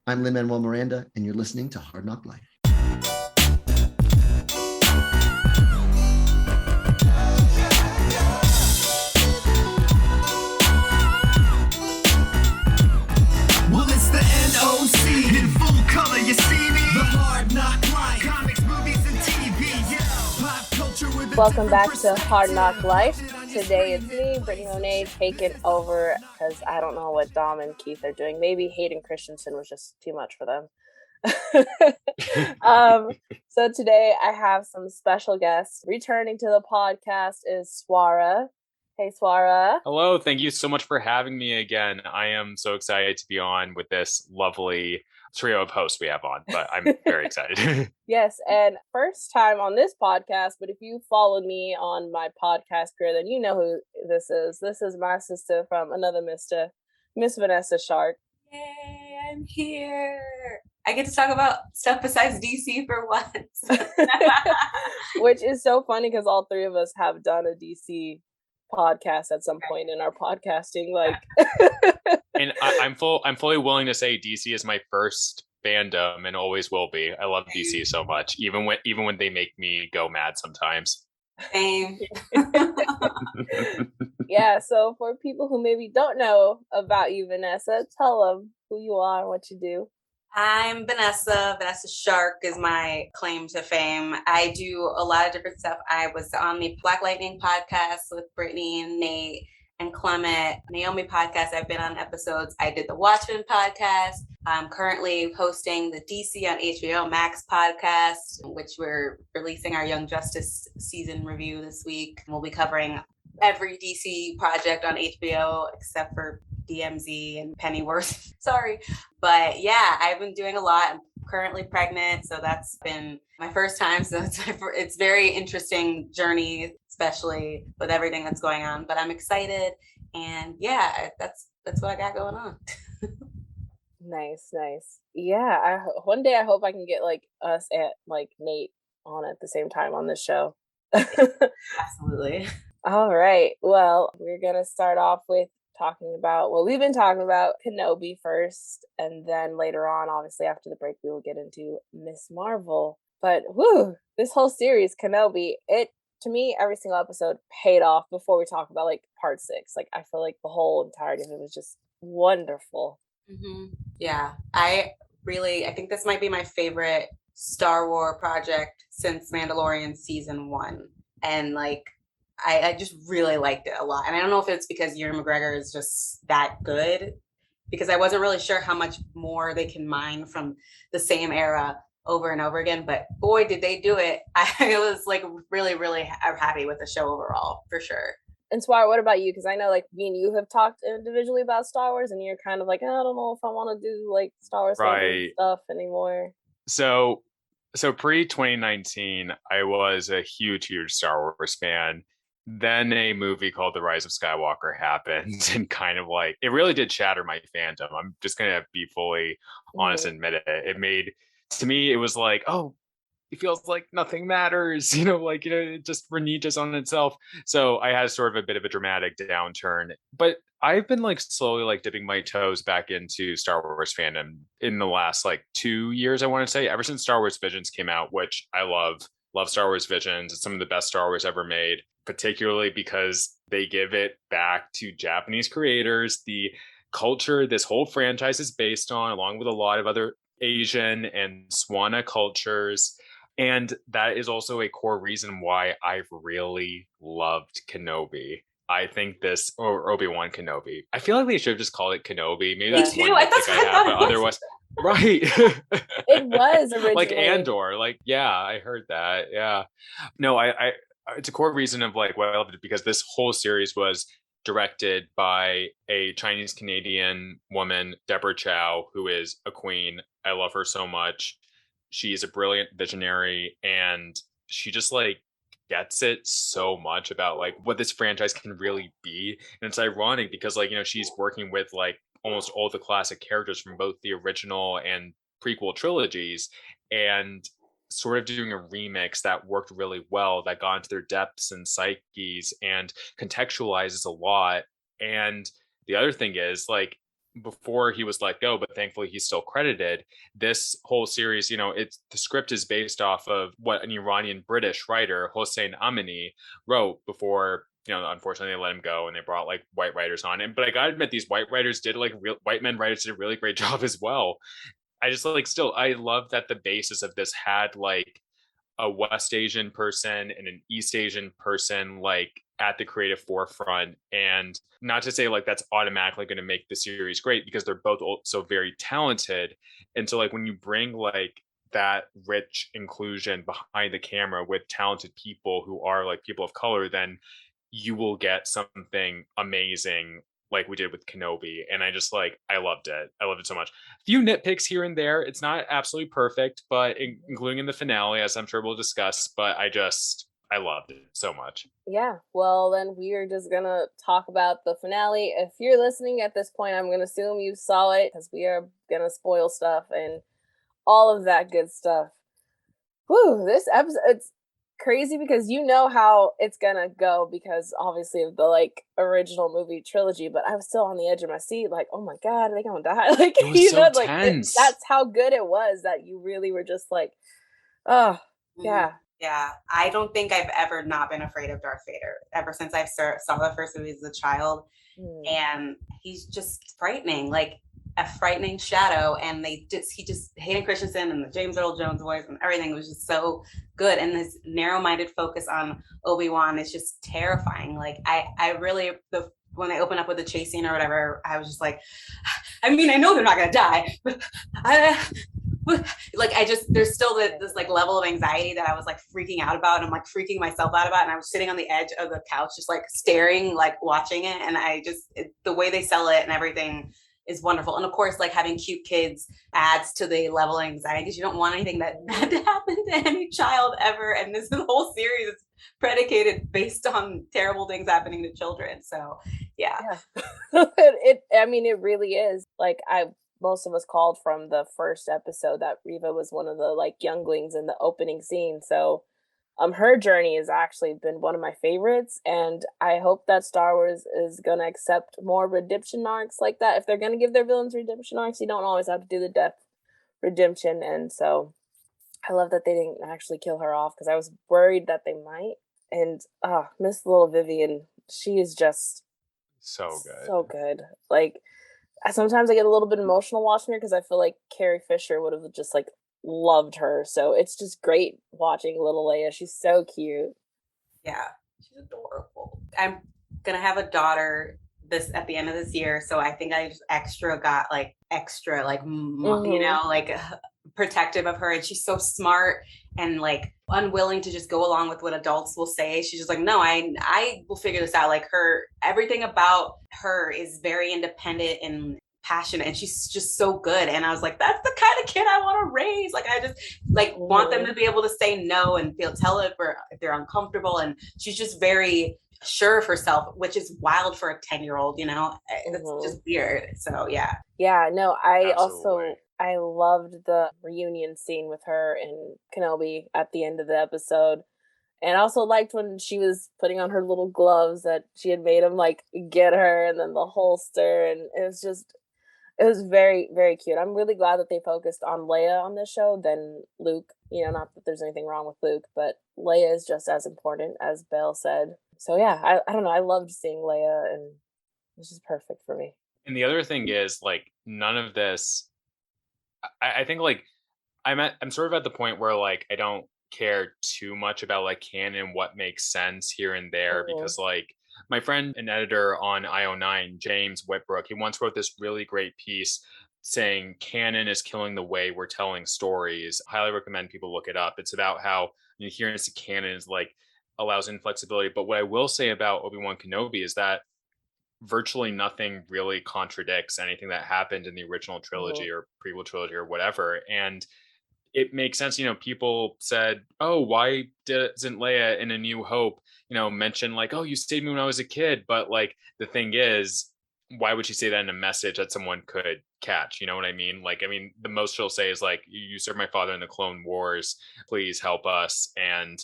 I'm Lin-Manuel Miranda, and you're listening to Hard Knock Life. Well, it's the NOC in full color, you see me? The Hard Knock Life, comics, movies, and TV, yeah. Pop culture with a Welcome back to different Hard Knock perspective. Life. Today it's me, Brittany Monet, taking over because I don't know what Dom and Keith are doing. Maybe Hayden Christensen was just too much for them. So today I have some special guests. Returning to the podcast is Swara. Hey, Swara. Hello, thank you so much for having me again. I am so excited to be on with this lovely trio of hosts we have on, but I'm very excited. Yes, and first time on this podcast, but if you followed me on my podcast career, then you know who this is. This is my sister from another mister, Miss Vanessa Shark. Yay, I'm here. I get to talk about stuff besides DC for once. Which is so funny because all three of us have done a DC podcast at some point in our podcasting. And I'm fully willing to say DC is my first fandom and always will be. I love DC so much, even when they make me go mad sometimes. Same. Yeah, so for people who maybe don't know about you, Vanessa, tell them who you are and what you do. I'm Vanessa. Vanessa Shark is my claim to fame. I do a lot of different stuff. I was on the Black Lightning podcast with Britney and Nate and Clement. Naomi podcast, I've been on episodes. I did the Watchmen podcast. I'm currently hosting the DC on HBO Max podcast, which we're releasing our Young Justice season review this week. We'll be covering every DC project on HBO except for DMZ and Pennyworth. Sorry. But yeah, I've been doing a lot. I'm currently pregnant, so that's been my first time. So it's very interesting journey, especially with everything that's going on. But I'm excited, and yeah, that's what I got going on. Nice. Yeah, one day I hope I can get us and Nate on at the same time on this show. Absolutely. All right. Well, we're gonna start off with we've been talking about Kenobi first, and then later on, obviously after the break, we will get into Miss Marvel. But this whole series, Kenobi, to me, every single episode paid off before we talk about part 6. I feel like the whole entirety of it was just wonderful. Mm-hmm. Yeah, I think this might be my favorite Star Wars project since Mandalorian season 1. And I just really liked it a lot. And I don't know if it's because Ewan McGregor is just that good, because I wasn't really sure how much more they can mine from the same era over and over again. But boy, did they do it. I was really, really happy with the show overall, for sure. And Swara, what about you? Because I know me and you have talked individually about Star Wars, and you're kind of I don't know if I want to do Star Wars Right. stuff anymore. So pre-2019, I was a huge Star Wars fan. Then a movie called The Rise of Skywalker happened, and it really did shatter my fandom. I'm just gonna be fully honest and admit it. It made, to me, it was oh, it feels like nothing matters, it just reneges on itself. So I had sort of a bit of a dramatic downturn, but I've been slowly dipping my toes back into Star Wars fandom in the last 2 years, I want to say, ever since Star Wars Visions came out, which I love Star Wars Visions. It's some of the best Star Wars ever made, particularly because they give it back to Japanese creators. The culture this whole franchise is based on, along with a lot of other Asian and Swana cultures. And that is also a core reason why I've really loved Kenobi. I think or Obi-Wan Kenobi. I feel like they should have just called it Kenobi. Maybe that's one nitpick I have, but otherwise, right. It was originally Andor. Yeah, I heard that. Yeah. No, I it's a core reason of why I loved it, because this whole series was directed by a Chinese Canadian woman, Deborah Chow, who is a queen. I love her so much. She's a brilliant visionary, and she just gets it so much about what this franchise can really be. And it's ironic because she's working with almost all the classic characters from both the original and prequel trilogies, and sort of doing a remix that worked really well, that got into their depths and psyches and contextualizes a lot. And the other thing is before he was let go, but thankfully he's still credited. This whole series, it's the script is based off of what an Iranian British writer, Hossein Amini, wrote before, unfortunately they let him go and they brought like white writers on. And but I gotta admit, these white writers did like real white men writers did a really great job as well. I just like still I love that the basis of this had like a West Asian person and an East Asian person like at the creative forefront. And not to say like that's automatically going to make the series great, because they're both also very talented. And so like when you bring like that rich inclusion behind the camera with talented people who are like people of color, then you will get something amazing like we did with Kenobi. And I just like, I loved it. I loved it so much. A few nitpicks here and there. It's not absolutely perfect, but including in the finale, as I'm sure we'll discuss, but I loved it so much. Yeah, well, then we are just gonna talk about the finale. If you're listening at this point, I'm gonna assume you saw it because we are gonna spoil stuff and all of that good stuff. Whew, this episode, it's crazy because you know how it's gonna go because obviously of the like original movie trilogy, but I was still on the edge of my seat, like, oh my god, are they gonna die? Like, It was so like tense. that's how good it was that you really were just like, oh yeah. Yeah, I don't think I've ever not been afraid of Darth Vader ever since I saw the first movie as a child. And he's just frightening, like a frightening shadow. And Hayden Christensen and the James Earl Jones voice and everything was just so good. And this narrow-minded focus on Obi-Wan is just terrifying. Like I really, when they open up with the chase scene or whatever, I was just like, I mean, I know they're not gonna die, but there's still this like level of anxiety that I was like freaking out about, and I'm like freaking myself out about, and I was sitting on the edge of the couch just like staring, like watching it, and the way they sell it and everything is wonderful. And of course, like having cute kids adds to the level of anxiety because you don't want anything that had to happen to any child ever, and this whole series is predicated based on terrible things happening to children. So yeah. It really is. Like most of us called from the first episode that Reva was one of the like younglings in the opening scene. So her journey has actually been one of my favorites, and I hope that Star Wars is gonna accept more redemption arcs like that. If they're gonna give their villains redemption arcs, you don't always have to do the death redemption. And so I love that they didn't actually kill her off because I was worried that they might. And Miss Little Vivian, she is just so good. So good. Like sometimes I get a little bit emotional watching her because I feel like Carrie Fisher would have just like loved her. So it's just great watching little Leia. She's so cute. Yeah, she's adorable. I'm gonna have a daughter at the end of this year, so I think I just got extra like protective of her, and she's so smart and like unwilling to just go along with what adults will say. She's just like, no, I will figure this out. Like everything about her is very independent and passionate, and she's just so good. And I was like, that's the kind of kid I want to raise. Like I just like want them to be able to say no and tell it if they're uncomfortable. And she's just very sure of herself, which is wild for a 10-year-old, it's just weird. So yeah. No, I Absolutely. I loved the reunion scene with her and Kenobi at the end of the episode. And I also liked when she was putting on her little gloves that she had made him like get her, and then the holster, and it was very, very cute. I'm really glad that they focused on Leia on this show than Luke. Not that there's anything wrong with Luke, but Leia is just as important, as Belle said. So yeah, I don't know. I loved seeing Leia, and this is perfect for me. And the other thing is like none of this. I think like I'm sort of at the point where like I don't care too much about like canon, what makes sense here and there, because like my friend and editor on IO9, James Whitbrook, he once wrote this really great piece saying canon is killing the way we're telling stories. Highly recommend people look it up. It's about how adherence to canon is like allows inflexibility. But what I will say about Obi-Wan Kenobi is that virtually nothing really contradicts anything that happened in the original trilogy or prequel trilogy or whatever. And it makes sense. People said, oh, why doesn't Leia in A New Hope, mention like, oh, you saved me when I was a kid? But like, the thing is, why would she say that in a message that someone could catch? You know what I mean? Like, I mean, the most she'll say is like, you served my father in the Clone Wars, please help us. And,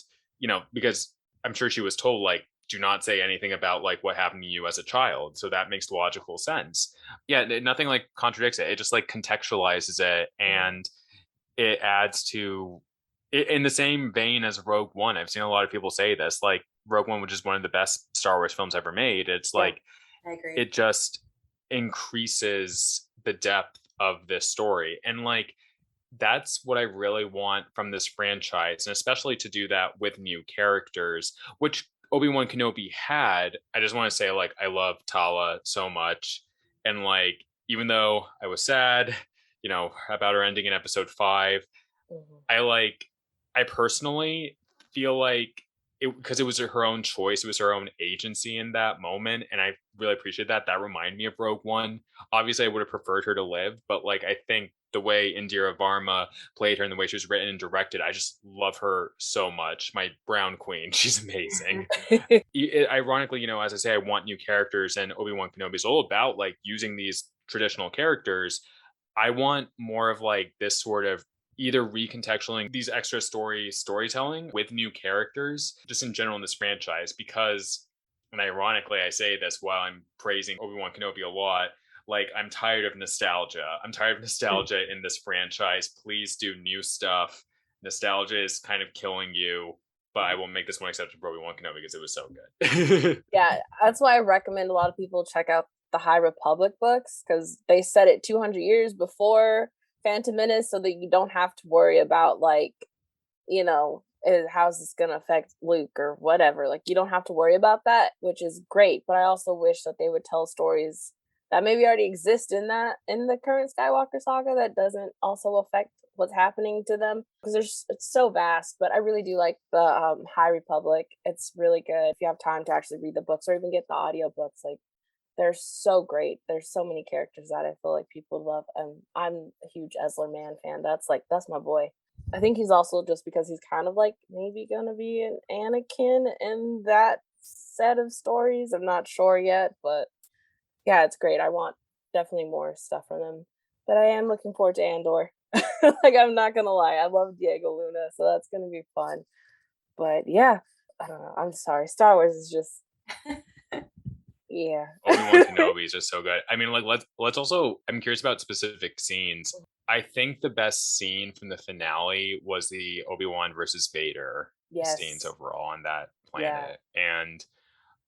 because I'm sure she was told like, do not say anything about like what happened to you as a child. So that makes logical sense. Yeah, nothing like contradicts it. It just like contextualizes it, and it adds to it in the same vein as Rogue One. I've seen a lot of people say this, like Rogue One, which is one of the best Star Wars films ever made. It's like I agree. it just increases the depth of this story. And like that's what I really want from this franchise, and especially to do that with new characters, which Obi-Wan Kenobi had. I just want to say, like, I love Tala so much. And like, even though I was sad, about her ending in episode 5, I personally feel like because it was her own choice, it was her own agency in that moment, and I really appreciate that. That reminded me of Rogue One. Obviously, I would have preferred her to live, but like I think the way Indira Varma played her and the way she was written and directed, I just love her so much. My brown queen, she's amazing. Ironically, as I say, I want new characters, and Obi-Wan Kenobi is all about like using these traditional characters. I want more of like this sort of either recontextualizing these extra storytelling with new characters just in general in this franchise, because, and ironically I say this while I'm praising Obi-Wan Kenobi a lot, like I'm tired of nostalgia. I'm tired of nostalgia in this franchise. Please do new stuff. Nostalgia is kind of killing you, but I will make this one exception for Obi-Wan Kenobi because it was so good. Yeah, that's why I recommend a lot of people check out the High Republic books, because they set it 200 years before Phantom Menace, so that you don't have to worry about like, how's this gonna affect Luke or whatever. Like you don't have to worry about that, which is great. But I also wish that they would tell stories that maybe already exist in the current Skywalker saga that doesn't also affect what's happening to them, because it's so vast. But I really do like the High Republic. It's really good if you have time to actually read the books or even get the audiobooks. Like they're so great. There's so many characters that I feel like people love, and I'm a huge Ezra Man fan. That's my boy. I think he's also, just because he's kind of like maybe gonna be an Anakin in that set of stories. I'm not sure yet, but yeah, it's great. I want definitely more stuff from them. But I am looking forward to Andor. Like I'm not gonna lie, I love Diego Luna, so that's gonna be fun. But yeah, I don't know. I'm sorry. Star Wars is just yeah. Obi-Wan Kenobi is just so good. I mean, like let's also, I'm curious about specific scenes. I think the best scene from the finale was the Obi-Wan versus Vader scenes overall on that planet. Yeah. And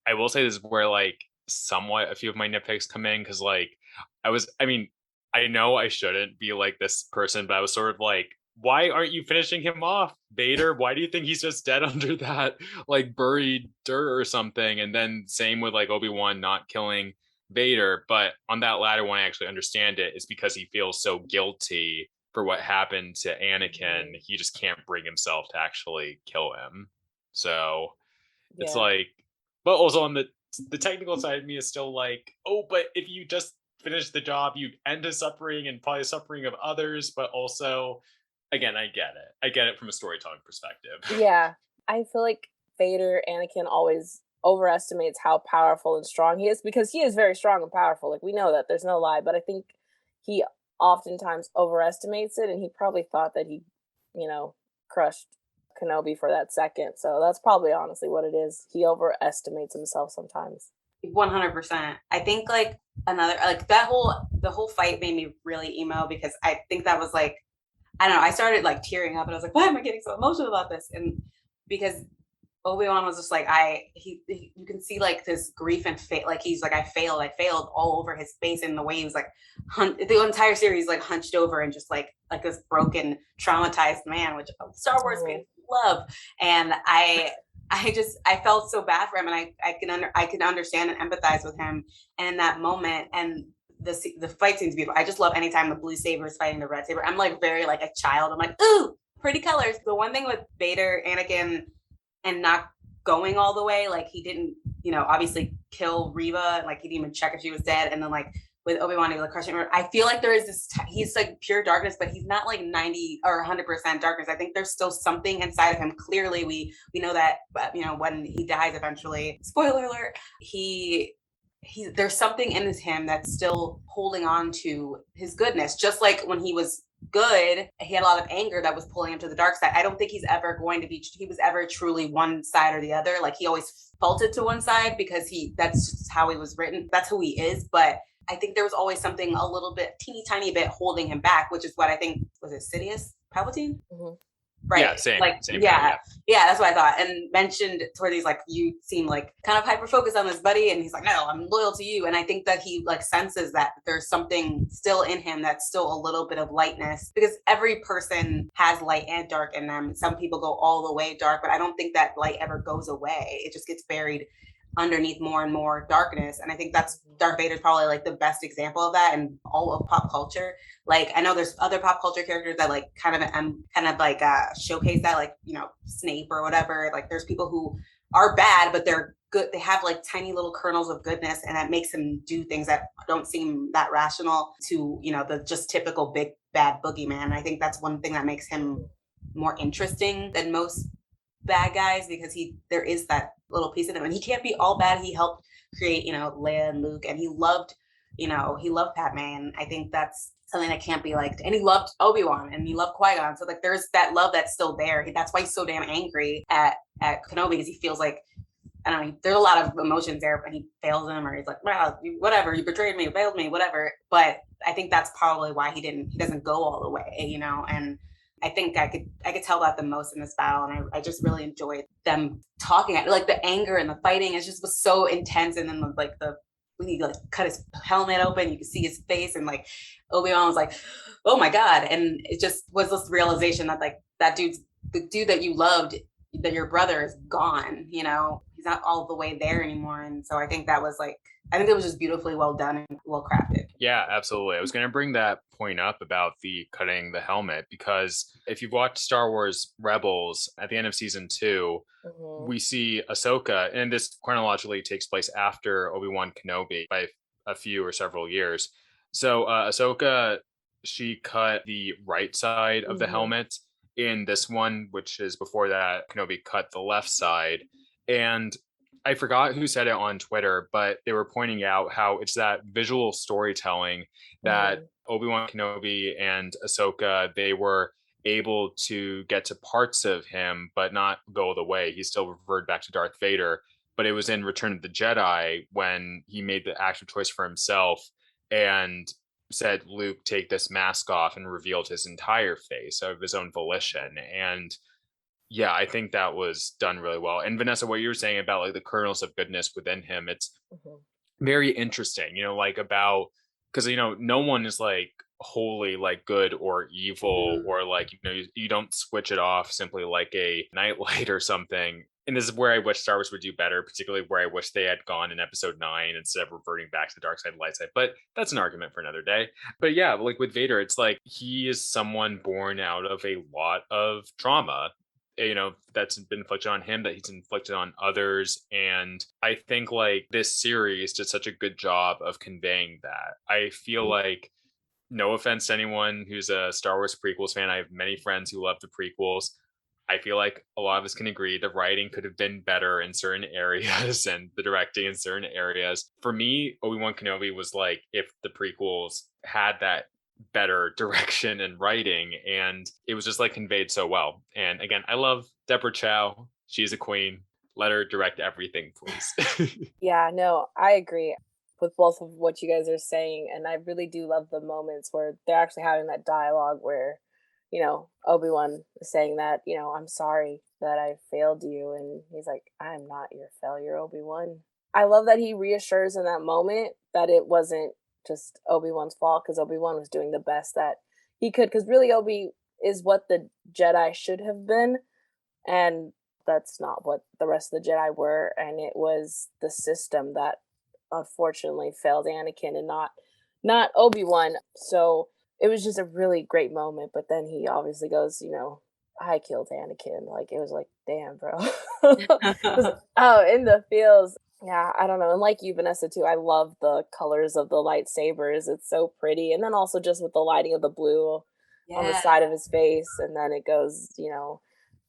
I will say this is where like somewhat a few of my nitpicks come in, because like I know I shouldn't be like this person, but I was sort of like, why aren't you finishing him off, Vader? Why do you think he's just dead under that like buried dirt or something? And then same with like Obi-Wan not killing Vader. But on that latter one, I actually understand it. It's because he feels so guilty for what happened to Anakin. He just can't bring himself to actually kill him. So it's like, but also on the technical side of me is still like, oh, but if you just finish the job, you end his suffering and probably suffering of others. But also, again, I get it from a storytelling perspective. Yeah, I feel like Vader, Anakin always overestimates how powerful and strong he is, because he is very strong and powerful. Like we know that, there's no lie. But I think he oftentimes overestimates it, and he probably thought that he, crushed Kenobi for that second. So that's probably honestly what it is. He overestimates himself sometimes. 100%. I think like another, like the whole fight made me really emo, because I think that was like, I don't know, I started like tearing up, and I was like, why am I getting so emotional about this? And because Obi-Wan was just like, you can see like this grief and like he's like, I failed all over his face, in the way he was like, the entire series like hunched over and just like this broken, traumatized man, which Star Wars fans love. And I felt so bad for him, and I can understand and empathize with him. And in that moment, and the fight scene's beautiful. I just love anytime the blue saber is fighting the red saber. I'm like very like a child. I'm like, ooh, pretty colors. The one thing with Vader, Anakin, and not going all the way, like he didn't, obviously kill Reva, like he didn't even check if she was dead. And then like with Obi-Wan, he was like crushing her. I feel like there is this, he's like pure darkness, but he's not like 90 or 100% darkness. I think there's still something inside of him. Clearly, we know that, when he dies eventually, spoiler alert, there's something in him that's still holding on to his goodness. Just like when he was good. He had a lot of anger that was pulling him to the dark side. I don't think he was ever truly one side or the other. Like he always faulted to one side because that's just how he was written. That's who he is. But I think there was always something a little bit, teeny tiny bit holding him back, which is what I think, was it Sidious? Palpatine? Mm-hmm. Right. Yeah, same. Like, same yeah, that's what I thought. And mentioned toward these, like, you seem like kind of hyper focused on this, buddy. And he's like, no, I'm loyal to you. And I think that he like senses that there's something still in him that's still a little bit of lightness, because every person has light and dark in them. Some people go all the way dark, but I don't think that light ever goes away. It just gets buried underneath more and more darkness. And I think that's Darth Vader's probably like the best example of that in all of pop culture. Like I know there's other pop culture characters that like kind of like showcase that, like, you know, Snape or whatever. Like there's people who are bad, but they're good. They have like tiny little kernels of goodness, and that makes them do things that don't seem that rational to, you know, the just typical big bad boogeyman. And I think that's one thing that makes him more interesting than most bad guys, because there is that little piece of him, and he can't be all bad. He helped create, you know, Leia and Luke, and he loved Padme, and I think that's something that can't be liked. And he loved Obi-Wan, and he loved Qui-Gon, so like there's that love that's still there. That's why he's so damn angry at Kenobi, because he feels like, I don't know, there's a lot of emotions there, but he fails him, or he's like, well, whatever, you betrayed me, you failed me, whatever. But I think that's probably why he doesn't go all the way, you know. And I think I could tell that the most in this battle, and I just really enjoyed them talking. Like the anger and the fighting was so intense, and then when he like cut his helmet open, you could see his face, and like Obi-Wan was like, "Oh my god!" And it just was this realization that like the dude that you loved, that your brother is gone. You know, he's not all the way there anymore, and so I think it was just beautifully well done and well crafted. Yeah, absolutely. I was going to bring that point up about the cutting the helmet, because if you've watched Star Wars Rebels at the end of season 2, we see Ahsoka, and this chronologically takes place after Obi-Wan Kenobi by a few or several years. So Ahsoka, she cut the right side of the helmet in this one, which is before that Kenobi cut the left side. And I forgot who said it on Twitter, but they were pointing out how it's that visual storytelling that Obi-Wan Kenobi and Ahsoka, they were able to get to parts of him, but not go the way. He still reverted back to Darth Vader, but it was in Return of the Jedi when he made the active choice for himself and said, Luke, take this mask off, and revealed his entire face of his own volition. And yeah, I think that was done really well. And Vanessa, what you were saying about like the kernels of goodness within him, it's very interesting, you know, like about, because, you know, no one is like wholly like good or evil, or like, you know, you don't switch it off simply like a nightlight or something. And this is where I wish Star Wars would do better, particularly where I wish they had gone in episode 9 instead of reverting back to the dark side, light side. But that's an argument for another day. But yeah, like with Vader, it's like he is someone born out of a lot of trauma, you know, that's been inflicted on him, that he's inflicted on others. And I think like this series did such a good job of conveying that. I feel like, no offense to anyone who's a Star Wars prequels fan, I have many friends who love the prequels. I feel like a lot of us can agree the writing could have been better in certain areas and the directing in certain areas. For me, Obi-Wan Kenobi was like if the prequels had that better direction and writing, and it was just like conveyed so well. And again, I love Deborah Chow. She's a queen. Let her direct everything, please. Yeah, no, I agree with both of what you guys are saying, and I really do love the moments where they're actually having that dialogue where, you know, Obi-Wan is saying that, you know, I'm sorry that I failed you, and he's like, I'm not your failure, Obi-Wan. I love that he reassures in that moment that it wasn't just Obi-Wan's fault, because Obi-Wan was doing the best that he could, because really Obi is what the Jedi should have been, and that's not what the rest of the Jedi were, and it was the system that unfortunately failed Anakin and not Obi-Wan. So it was just a really great moment, but then he obviously goes, you know, I killed Anakin. Like, it was like, damn, bro. In the feels. Yeah, I don't know. And like you, Vanessa, too, I love the colors of the lightsabers. It's so pretty. And then also just with the lighting of the blue on the side of his face, and then it goes, you know,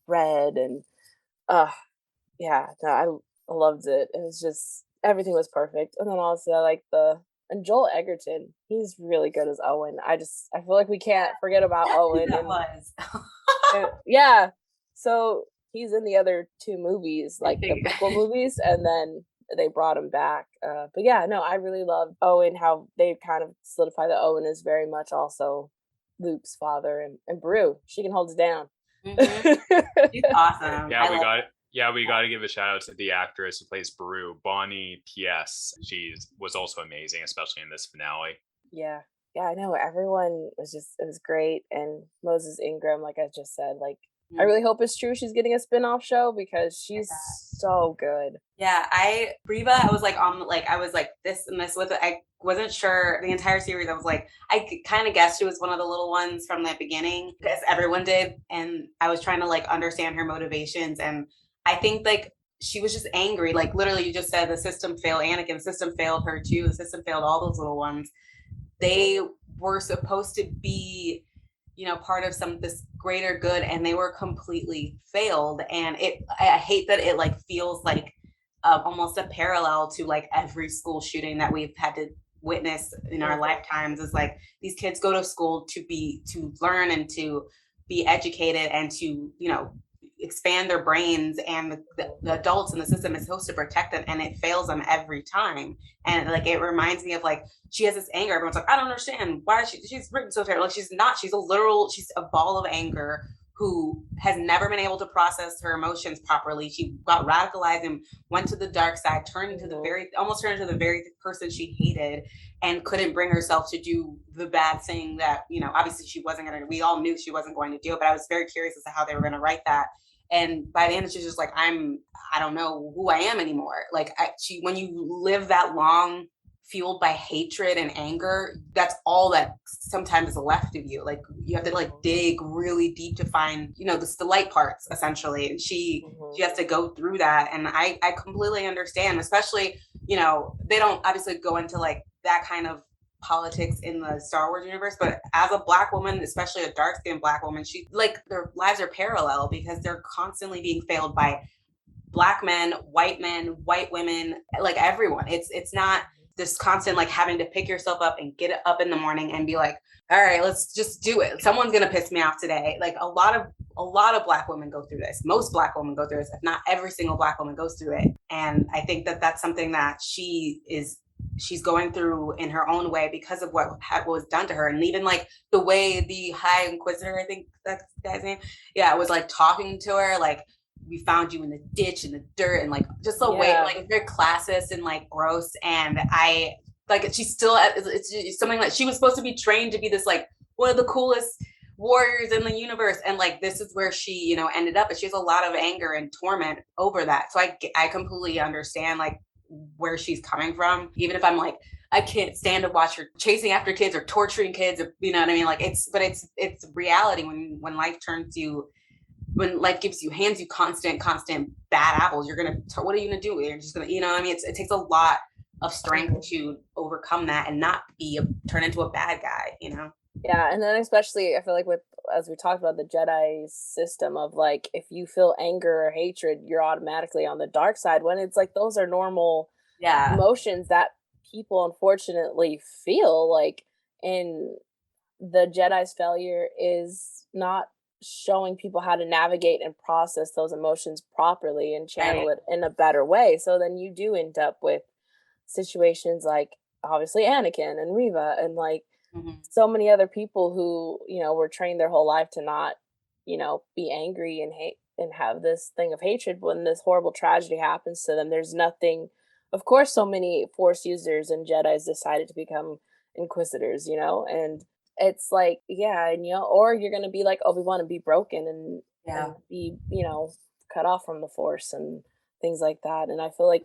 red, and yeah, no, I loved it. It was just, everything was perfect. And then also like the And Joel Egerton, he's really good as Owen. I feel like we can't forget about Owen. That And, was. yeah. So he's in the other two movies, like the prequel movies, and then they brought him back. But yeah, no, I really love Owen, how they kind of solidify that Owen is very much also Luke's father, and Beru, she can hold it down. She's awesome. We got to give a shout out to the actress who plays Beru, Bonnie P.S. She was also amazing, especially in this finale. Yeah, I know everyone was it was great. And Moses Ingram, like I just said, like I really hope it's true she's getting a spin-off show because she's so good. Yeah, Reva, I was like this and this with it. I wasn't sure the entire series. I was like, I kind of guessed she was one of the little ones from the beginning, because everyone did, and I was trying to like understand her motivations. And I think like she was just angry. Like literally, you just said the system failed Anakin. The system failed her too. The system failed all those little ones. They were supposed to be, part of this greater good, and they were completely failed. And I hate that it like feels like almost a parallel to like every school shooting that we've had to witness in our lifetimes. Is like these kids go to school to learn and to be educated and to expand their brains, and the adults in the system is supposed to protect them, and it fails them every time. And like it reminds me of like she has this anger. Everyone's like, I don't understand why she's written so terrible. Like she's not. She's a ball of anger who has never been able to process her emotions properly. She got radicalized and went to the dark side, turned into the very person she hated, and couldn't bring herself to do the bad thing that, obviously she wasn't going to, we all knew she wasn't going to do it, but I was very curious as to how they were going to write that. And by the end, she's just like, I don't know who I am anymore. Like when you live that long, fueled by hatred and anger, that's all that sometimes is left of you. Like you have to like dig really deep to find, the light parts essentially. And she has to go through that. And I completely understand, especially, they don't obviously go into like that kind of politics in the Star Wars universe, but as a Black woman, especially a dark-skinned Black woman, she like their lives are parallel because they're constantly being failed by Black men, white women, like everyone. It's not this constant like having to pick yourself up and get up in the morning and be like, all right, let's just do it. Someone's gonna piss me off today. Like a lot of Black women go through this. Most Black women go through this, if not every single Black woman goes through it. And I think that that's something that she's going through in her own way because of what was done to her. And even like the way the High Inquisitor, I think that's the guy's name, was like talking to her, like, we found you in the ditch in the dirt, and like just the way like very classist and like gross. And I like she's still it's something that she was supposed to be trained to be this like one of the coolest warriors in the universe, and like this is where she ended up. But she has a lot of anger and torment over that. So I completely understand like where she's coming from, even if I'm like, I can't stand to watch her chasing after kids or torturing kids, or, you know what I mean? Like it's reality when life when life hands you constant bad apples. What are you gonna do? You're just gonna, what I mean? It takes a lot of strength to overcome that and not turn into a bad guy, Yeah, and then especially I feel like as we talked about the Jedi system of like, if you feel anger or hatred, you're automatically on the dark side, when it's like those are normal emotions that people unfortunately feel. Like, in the Jedi's failure is not showing people how to navigate and process those emotions properly and channel it in a better way. So then you do end up with situations like obviously Anakin and Reva and like so many other people who, were trained their whole life to not, be angry and hate and have this thing of hatred. When this horrible tragedy happens to them, there's nothing. Of course, so many Force users and Jedis decided to become Inquisitors, and it's like, or you're going to be like Obi-Wan and be broken and be, cut off from the Force and things like that. And I feel like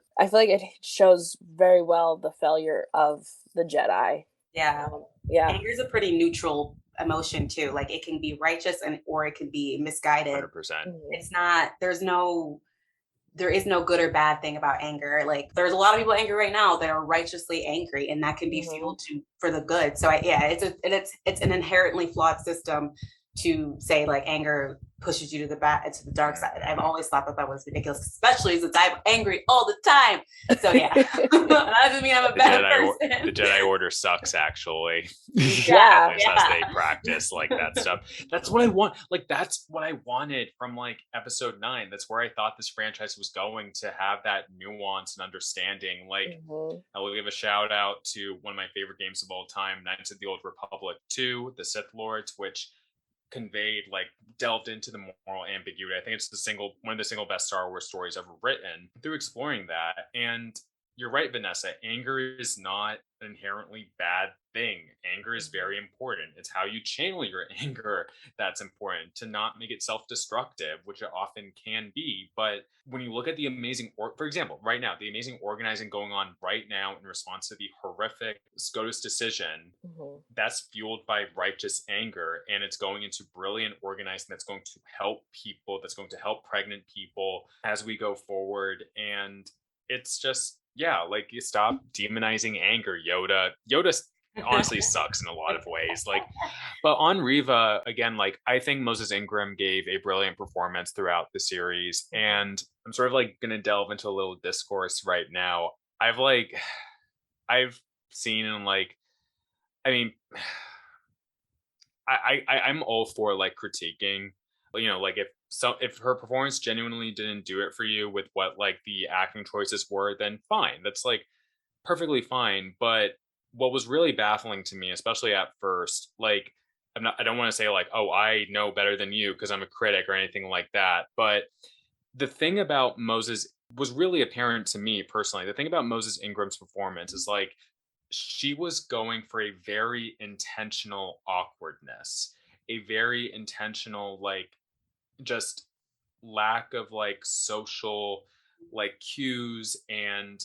it shows very well the failure of the Jedi. Anger is a pretty neutral emotion too. Like it can be righteous or it can be misguided. 100%. It's not. There is no good or bad thing about anger. Like there's a lot of people angry right now that are righteously angry, and that can be fueled for the good. So it's an inherently flawed system to say like anger pushes you to the dark side. I've always thought that was ridiculous, especially since I'm angry all the time. So yeah, that doesn't mean I'm a bad person. The Jedi Order sucks, actually. Yeah. As they practice like that stuff. That's what I want. Like that's what I wanted from like episode 9. That's where I thought this franchise was going, to have that nuance and understanding. Like I will give a shout out to one of my favorite games of all time, Knights of the Old Republic 2, The Sith Lords, which delved into the moral ambiguity. I think it's one of the single best Star Wars stories ever written, through exploring that. And you're right, Vanessa, anger is not an inherently bad thing. Anger is very important. It's how you channel your anger that's important, to not make it self-destructive, which it often can be. But when you look at the amazing, for example, right now, the amazing organizing going on right now in response to the horrific SCOTUS decision, that's fueled by righteous anger, and it's going into brilliant organizing that's going to help people, that's going to help pregnant people as we go forward. And it's just, yeah, like, you stop demonizing anger. Yoda honestly sucks in a lot of ways. Like, but on Riva, again, like, I think Moses Ingram gave a brilliant performance throughout the series, and I'm sort of like gonna delve into a little discourse right now. I've seen, and like, I mean, I'm all for like critiquing, you know, like if her performance genuinely didn't do it for you with what like the acting choices were, then fine, that's like perfectly fine. But what was really baffling to me, especially at first, like, I don't want to say like, oh, I know better than you because I'm a critic or anything like that, but the thing about Moses was really apparent to me personally. The thing about Moses Ingram's performance is like, she was going for a very intentional awkwardness, a very intentional, like, just lack of like social like cues. And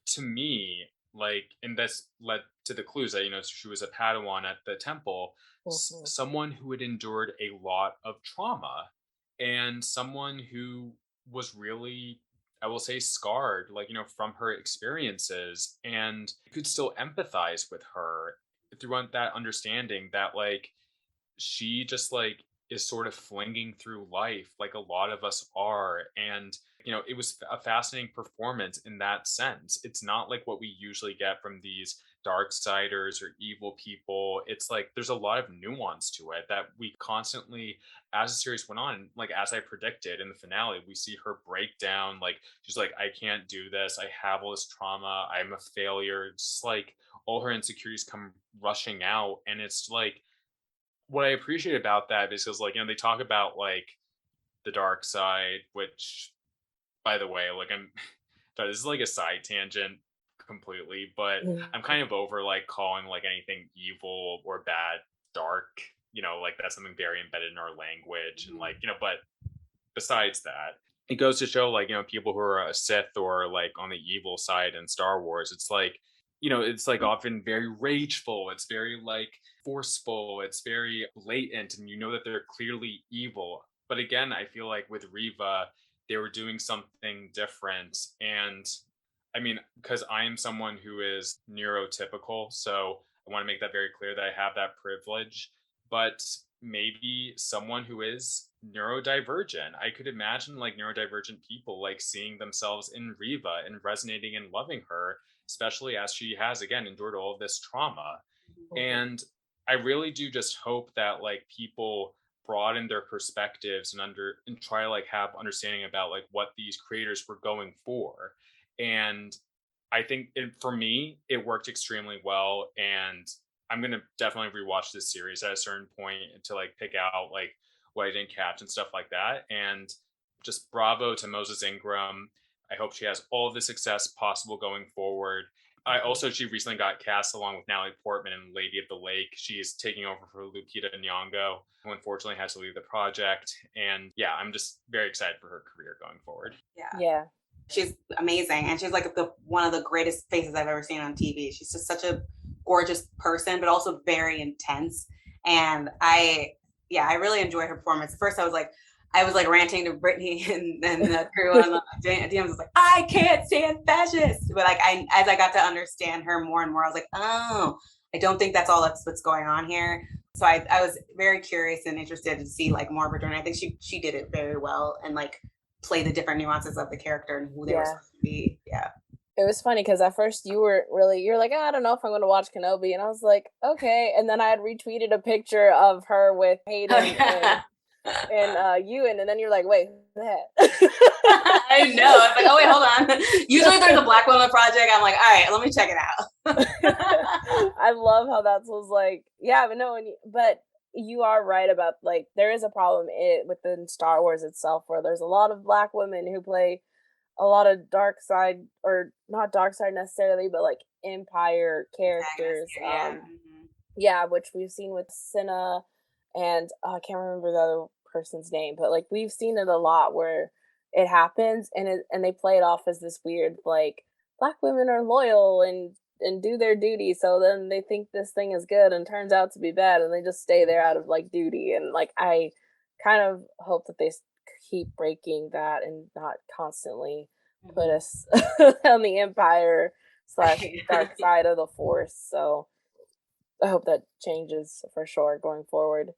to me, like, and this led to the clues that, you know, she was a Padawan at the temple, someone who had endured a lot of trauma, and someone who was really, I will say, scarred, like, you know, from her experiences, and you could still empathize with her throughout that understanding that like she just like is sort of flinging through life like a lot of us are. And you know, it was a fascinating performance in that sense. It's not like what we usually get from these dark siders or evil people. It's like there's a lot of nuance to it that we constantly, as the series went on, like as I predicted in the finale, we see her break down. Like she's like, I can't do this, I have all this trauma, I'm a failure. It's like all her insecurities come rushing out. And it's like, what I appreciate about that is because, like, you know, they talk about like the dark side, which, by the way, like, this is like a side tangent completely, but I'm kind of over like calling like anything evil or bad dark. You know, like that's something very embedded in our language, and like, you know, but besides that, it goes to show, like, you know, people who are a Sith or like on the evil side in Star Wars, it's like, you know, it's like often very rageful, it's very like forceful, it's very blatant, and you know that they're clearly evil. But again, I feel like with Riva, they were doing something different. And I mean, because I am someone who is neurotypical, so I want to make that very clear that I have that privilege. But maybe someone who is neurodivergent, I could imagine like neurodivergent people like seeing themselves in Riva and resonating and loving her, especially as she has, again, endured all of this trauma. And I really do just hope that like people broaden their perspectives and try to like have understanding about like what these creators were going for. And I think for me, it worked extremely well. And I'm going to definitely rewatch this series at a certain point to like pick out like what I didn't catch and stuff like that. And just bravo to Moses Ingram. I hope she has all of the success possible going forward. She recently got cast along with Natalie Portman in Lady of the Lake. She's taking over for Lupita Nyong'o, who unfortunately has to leave the project. And yeah, I'm just very excited for her career going forward. Yeah. She's amazing. And she's like one of the greatest faces I've ever seen on TV. She's just such a gorgeous person, but also very intense. And I really enjoyed her performance. First, I was like ranting to Britney and the crew on the DMs. Was like, I can't stand fascists. But like, as I got to understand her more and more, I was like, oh, I don't think that's all that's what's going on here. So I was very curious and interested to see like more of her journey. I think she did it very well and like play the different nuances of the character and who they were supposed to be. Yeah. It was funny because at first you're like, oh, I don't know if I'm going to watch Kenobi. And I was like, okay. And then I had retweeted a picture of her with Hayden and Ewan. And then you're like, wait, who's that? I know. I was like, oh, wait, hold on. Usually if there's a Black woman project, I'm like, all right, let me check it out. I love how that was like, yeah, but no, but you are right about like, there is a problem within Star Wars itself where there's a lot of Black women who play a lot of dark side, or not dark side necessarily, but like Empire characters. Which we've seen with Cinna and I can't remember the other person's name, but like we've seen it a lot where it happens and they play it off as this weird like Black women are loyal and do their duty, so then they think this thing is good and turns out to be bad and they just stay there out of like duty. And like I kind of hope that they keep breaking that and not constantly put us on the Empire / dark side of the Force. So I hope that changes for sure going forward.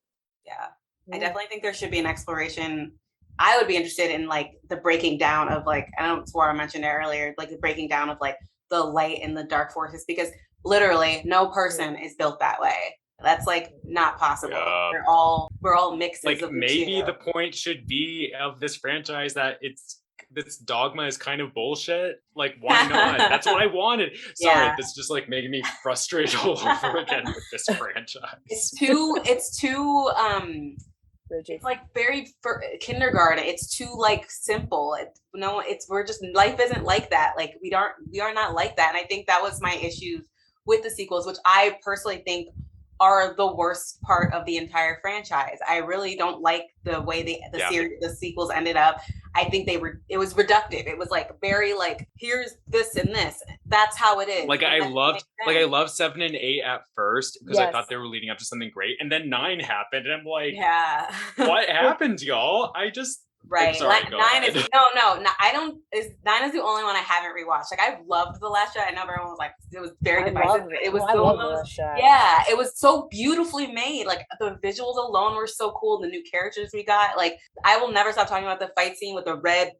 Yeah. I definitely think there should be an exploration. I would be interested in like the breaking down of like, I don't know, Swara mentioned it earlier, like the breaking down of like the light and the dark forces, because literally no person is built that way. That's like not possible. We're all mixes. Like of maybe the point should be of this franchise that this dogma is kind of bullshit. Like why not? That's what I wanted. Sorry, this is just like making me frustrated all over again with this franchise. It's too it's like very for kindergarten. It's too like simple. We're just, life isn't like that. Like we are not like that. And I think that was my issues with the sequels, which I personally think are the worst part of the entire franchise. I really don't like the way the sequels ended up. I think it was reductive. It was like very like, here's this and this. That's how it is. Like I loved 7 and 8 at first because I thought they were leading up to something great. And then 9 happened and I'm like, what happened, y'all? Right. Sorry, 9 is I don't. 9 is the only one I haven't rewatched. Like I've loved The Last Jedi. I know everyone was like, it was very divisive. It was it was so beautifully made. Like the visuals alone were so cool. The new characters we got. Like I will never stop talking about the fight scene with the red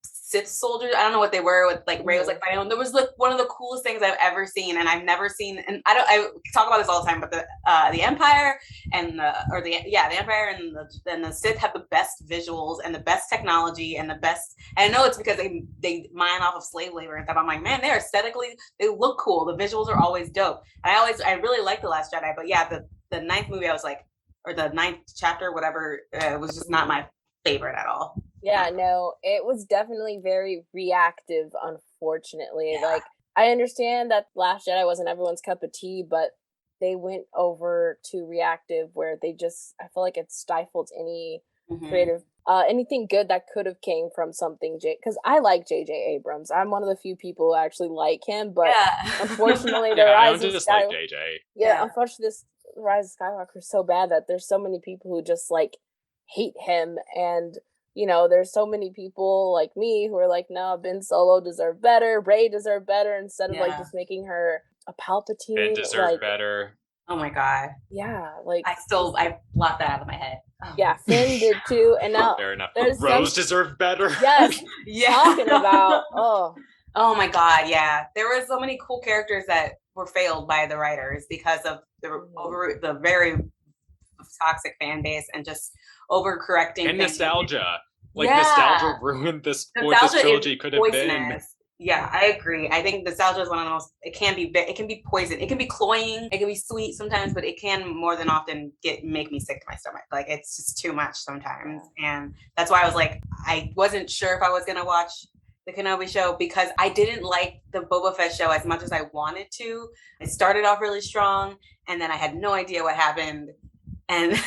Sith soldiers. I don't know what they were, with like Rey was like fighting. There was like one of the coolest things I've ever seen, and I've never seen. And I talk about this all the time, but the Empire and the Empire and the Sith have the best visuals and the best technology and the best. And I know it's because they mine off of slave labor and stuff. I'm like, man, they're aesthetically, they look cool. The visuals are always dope. I really like The Last Jedi, but yeah, the 9th movie I was like, or the 9th chapter, whatever, was just not my favorite at all. Yeah, no, it was definitely very reactive, unfortunately. Like, I understand that Last Jedi wasn't everyone's cup of tea, but they went over to reactive where I feel like it stifled any creative, anything good that could have came from something, because I like J.J. Abrams. I'm one of the few people who actually like him, but unfortunately, the Rise of Skywalker. Like JJ. Unfortunately, this Rise of Skywalker is so bad that there's so many people who just like hate him, and you know, there's so many people like me who are like, no, Ben Solo deserved better, Rey desered better, instead of like just making her a Palpatine. Ben deserved better. Oh my god. Yeah, like I blocked that out of my head. Oh. Yeah, Finn did too, and now fair enough. Rose deserved better. Yes, talking about oh my god, yeah. There were so many cool characters that were failed by the writers because of the very toxic fan base and just overcorrecting and nostalgia. Nostalgia ruined this. What this trilogy could have been. Yeah, I agree. I think nostalgia is one of the most. It can be poison. It can be cloying. It can be sweet sometimes, but it can more than often make me sick to my stomach. Like it's just too much sometimes, and that's why I was like, I wasn't sure if I was gonna watch the Kenobi show because I didn't like the Boba Fett show as much as I wanted to. It started off really strong, and then I had no idea what happened, and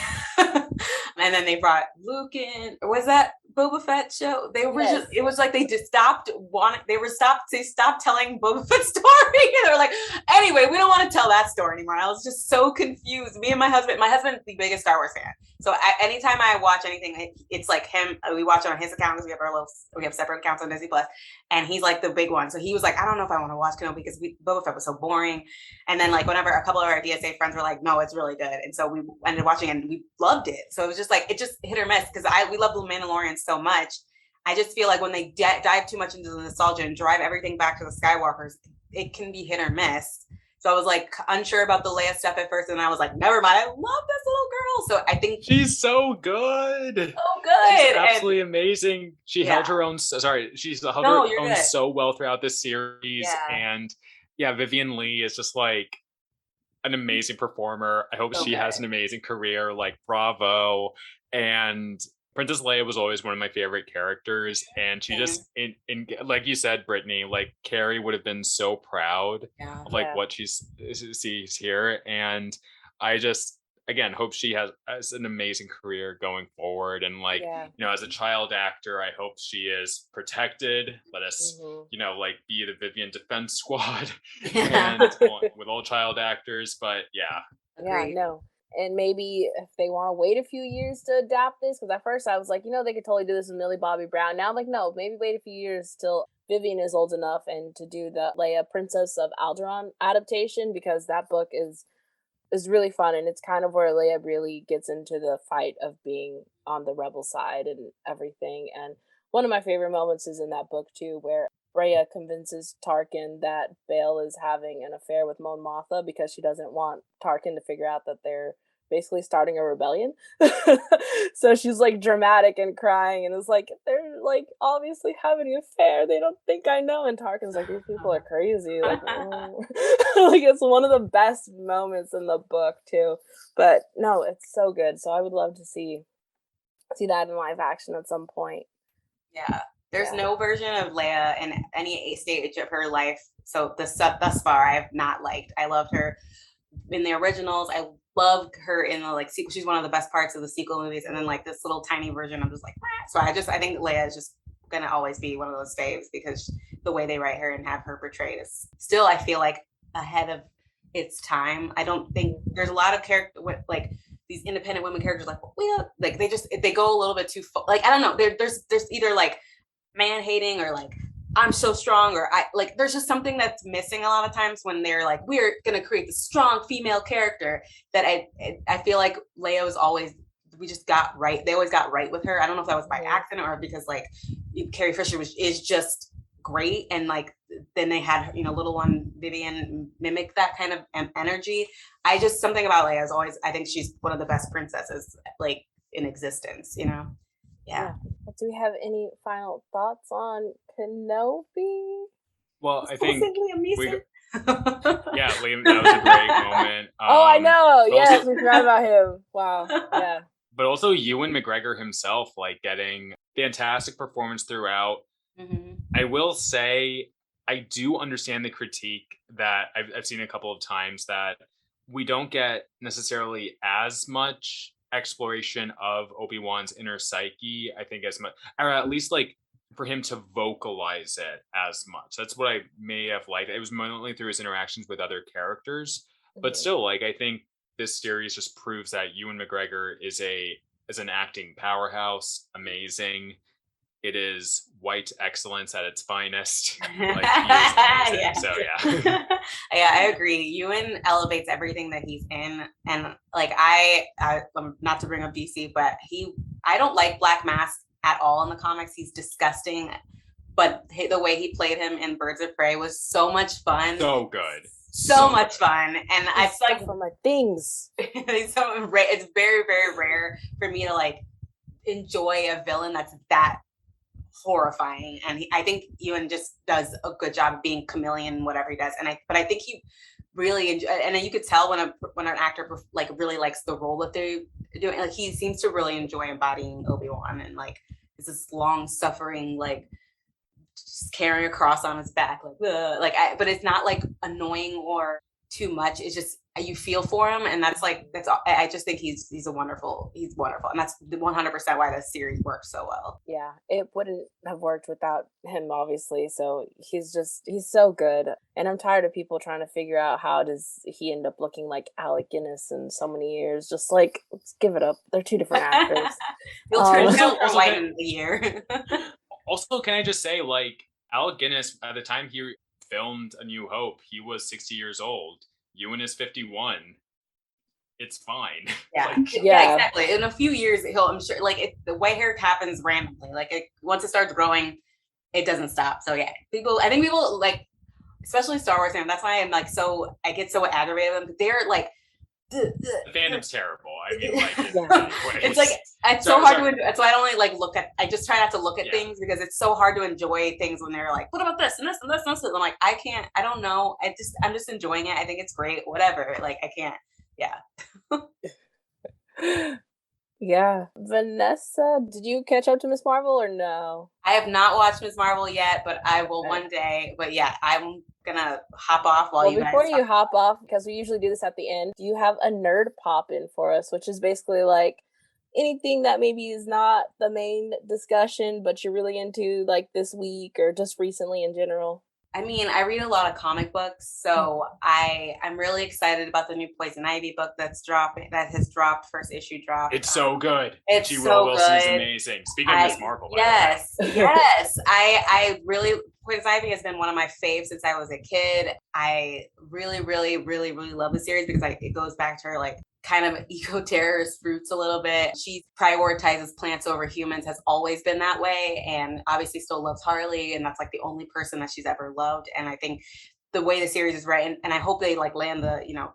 and then they brought Luke in. Or was that Boba Fett show? They were Yes. just, it was like they just they stopped telling Boba Fett's story. And they were like, anyway, we don't want to tell that story anymore. I was just so confused. Me and my husband's the biggest Star Wars fan. So anytime I watch anything, it's like him, we watch it on his account because we have separate accounts on Disney Plus, and he's like the big one. So he was like, I don't know if I want to watch Kenobi because Boba Fett was so boring. And then like whenever a couple of our DSA friends were like, no, it's really good. And so we ended up watching it and we loved it. So it was just like, it just hit or miss because we love The Mandalorian so much. I just feel like when they dive too much into the nostalgia and drive everything back to the Skywalkers, it can be hit or miss. So I was like unsure about the Leia stuff at first, and I was like, never mind, I love this little girl. So I think she's so good. So good. She's absolutely amazing. She held her own. She's held her own so well throughout this series, and Vivian Lee is just like an amazing performer. I hope she has an amazing career. Like, bravo. And Princess Leia was always one of my favorite characters, and she just, in like you said, Brittany, like Carrie would have been so proud of like what she sees here, and I just again hope she has an amazing career going forward, and like as a child actor, I hope she is protected. Let us like be the Vivian Defense Squad and with all child actors, but no. And maybe if they want to wait a few years to adapt this, because at first I was like, they could totally do this with Millie Bobby Brown. Now I'm like, no, maybe wait a few years till Vivian is old enough and to do the Leia Princess of Alderaan adaptation, because that book is really fun, and it's kind of where Leia really gets into the fight of being on the rebel side and everything. And one of my favorite moments is in that book too, where Rhea convinces Tarkin that Bail is having an affair with Mon Mothma because she doesn't want Tarkin to figure out that they're basically starting a rebellion. So she's like dramatic and crying, and it's like, they're like obviously having an affair. They don't think I know. And Tarkin's like, these people are crazy. Like, like it's one of the best moments in the book too. But no, it's so good. So I would love to see that in live action at some point. Yeah. There's no version of Leia in any stage of her life. So thus far, I have not liked. I loved her in the originals. I loved her in the like sequel. She's one of the best parts of the sequel movies. And then like this little tiny version, I'm just like, so I think Leia is just gonna always be one of those faves because the way they write her and have her portrayed is still, I feel like, ahead of its time. I don't think there's a lot of character like these independent women characters like they go a little bit too far. Like I don't know. There's either like man hating or like I'm so strong, or I like there's just something that's missing a lot of times when they're like, we're gonna create this strong female character that I feel like Leia was always, we just got right. They always got right with her. I don't know if that was by accident or because like Carrie Fisher is just great, and like then they had little one Vivian mimic that kind of energy. I just something about Leia is always, I think she's one of the best princesses like in existence. Yeah. Well, do we have any final thoughts on Kenobi? Well, I think Liam, that was a great moment. I know. Yes, also, we forgot about him. Wow. Yeah. But also Ewan McGregor himself, like getting fantastic performance throughout. Mm-hmm. I will say, I do understand the critique that I've seen a couple of times that we don't get necessarily as much exploration of Obi-Wan's inner psyche, I think, as much, or at least like for him to vocalize it as much. That's what I may have liked. It was mainly through his interactions with other characters, but still, like, I think this series just proves that Ewan McGregor is an acting powerhouse. Amazing. It is white excellence at its finest. Like, he is amazing. So yeah. Yeah, I agree. Ewan elevates everything that he's in, and like I'm not to bring up DC, but I don't like Black Mask at all in the comics. He's disgusting, but the way he played him in Birds of Prey was so much fun. So good. So much fun, and I feel like for my things. It's very, very rare for me to like enjoy a villain that's that horrifying, and I think Ewan just does a good job of being chameleon in whatever he does, but I think he really and you could tell when an actor like really likes the role that they're doing. Like he seems to really enjoy embodying Obi-Wan, and like it's this long suffering, like just carrying a cross on his back, but it's not like annoying or too much. It's just you feel for him, and that's all. I just think he's wonderful, and that's 100% why the series works so well. Yeah, it wouldn't have worked without him, obviously. So he's so good, and I'm tired of people trying to figure out how does he end up looking like Alec Guinness in so many years. Just like, let's give it up. They're two different actors. You'll turn Also- from white in a year. Also, can I just say, like, Alec Guinness, by the time he filmed A New Hope, he was 60 years old. Ewan is 51. It's fine. Yeah. Like, Yeah, exactly. In a few years, I'm sure, like, the white hair happens randomly. Like, once it starts growing, it doesn't stop. So yeah, I think people like, especially Star Wars fans. That's why I'm like I get so aggravated with them. They're like, the fandom's terrible. I mean, like, it's like it's so hard to. That's why I don't really like look at. I just try not to look at things because it's so hard to enjoy things when they're like, what about this and this and this and this? And I'm like, I can't. I don't know. I'm just enjoying it. I think it's great. Whatever. Like, I can't. Yeah. Yeah. Vanessa, did you catch up to Miss Marvel or no? I have not watched Ms. Marvel yet, but I will one day. But yeah, I'm gonna hop off while you guys. Before you hop off, because we usually do this at the end, do you have a nerd pop in for us, which is basically like anything that maybe is not the main discussion, but you're really into like this week or just recently in general? I mean, I read a lot of comic books, so I'm really excited about the new Poison Ivy book that has dropped. First issue dropped. It's so good. It's G. so Will Wilson is good. amazing. Speaking of Miss Marvel, yes. I really, Poison Ivy has been one of my faves since I was a kid. I really, really, really, really love the series because it goes back to her like kind of eco-terrorist roots a little bit. She prioritizes plants over humans, has always been that way, and obviously still loves Harley, and that's like the only person that she's ever loved. And I think the way the series is written, and I hope they like land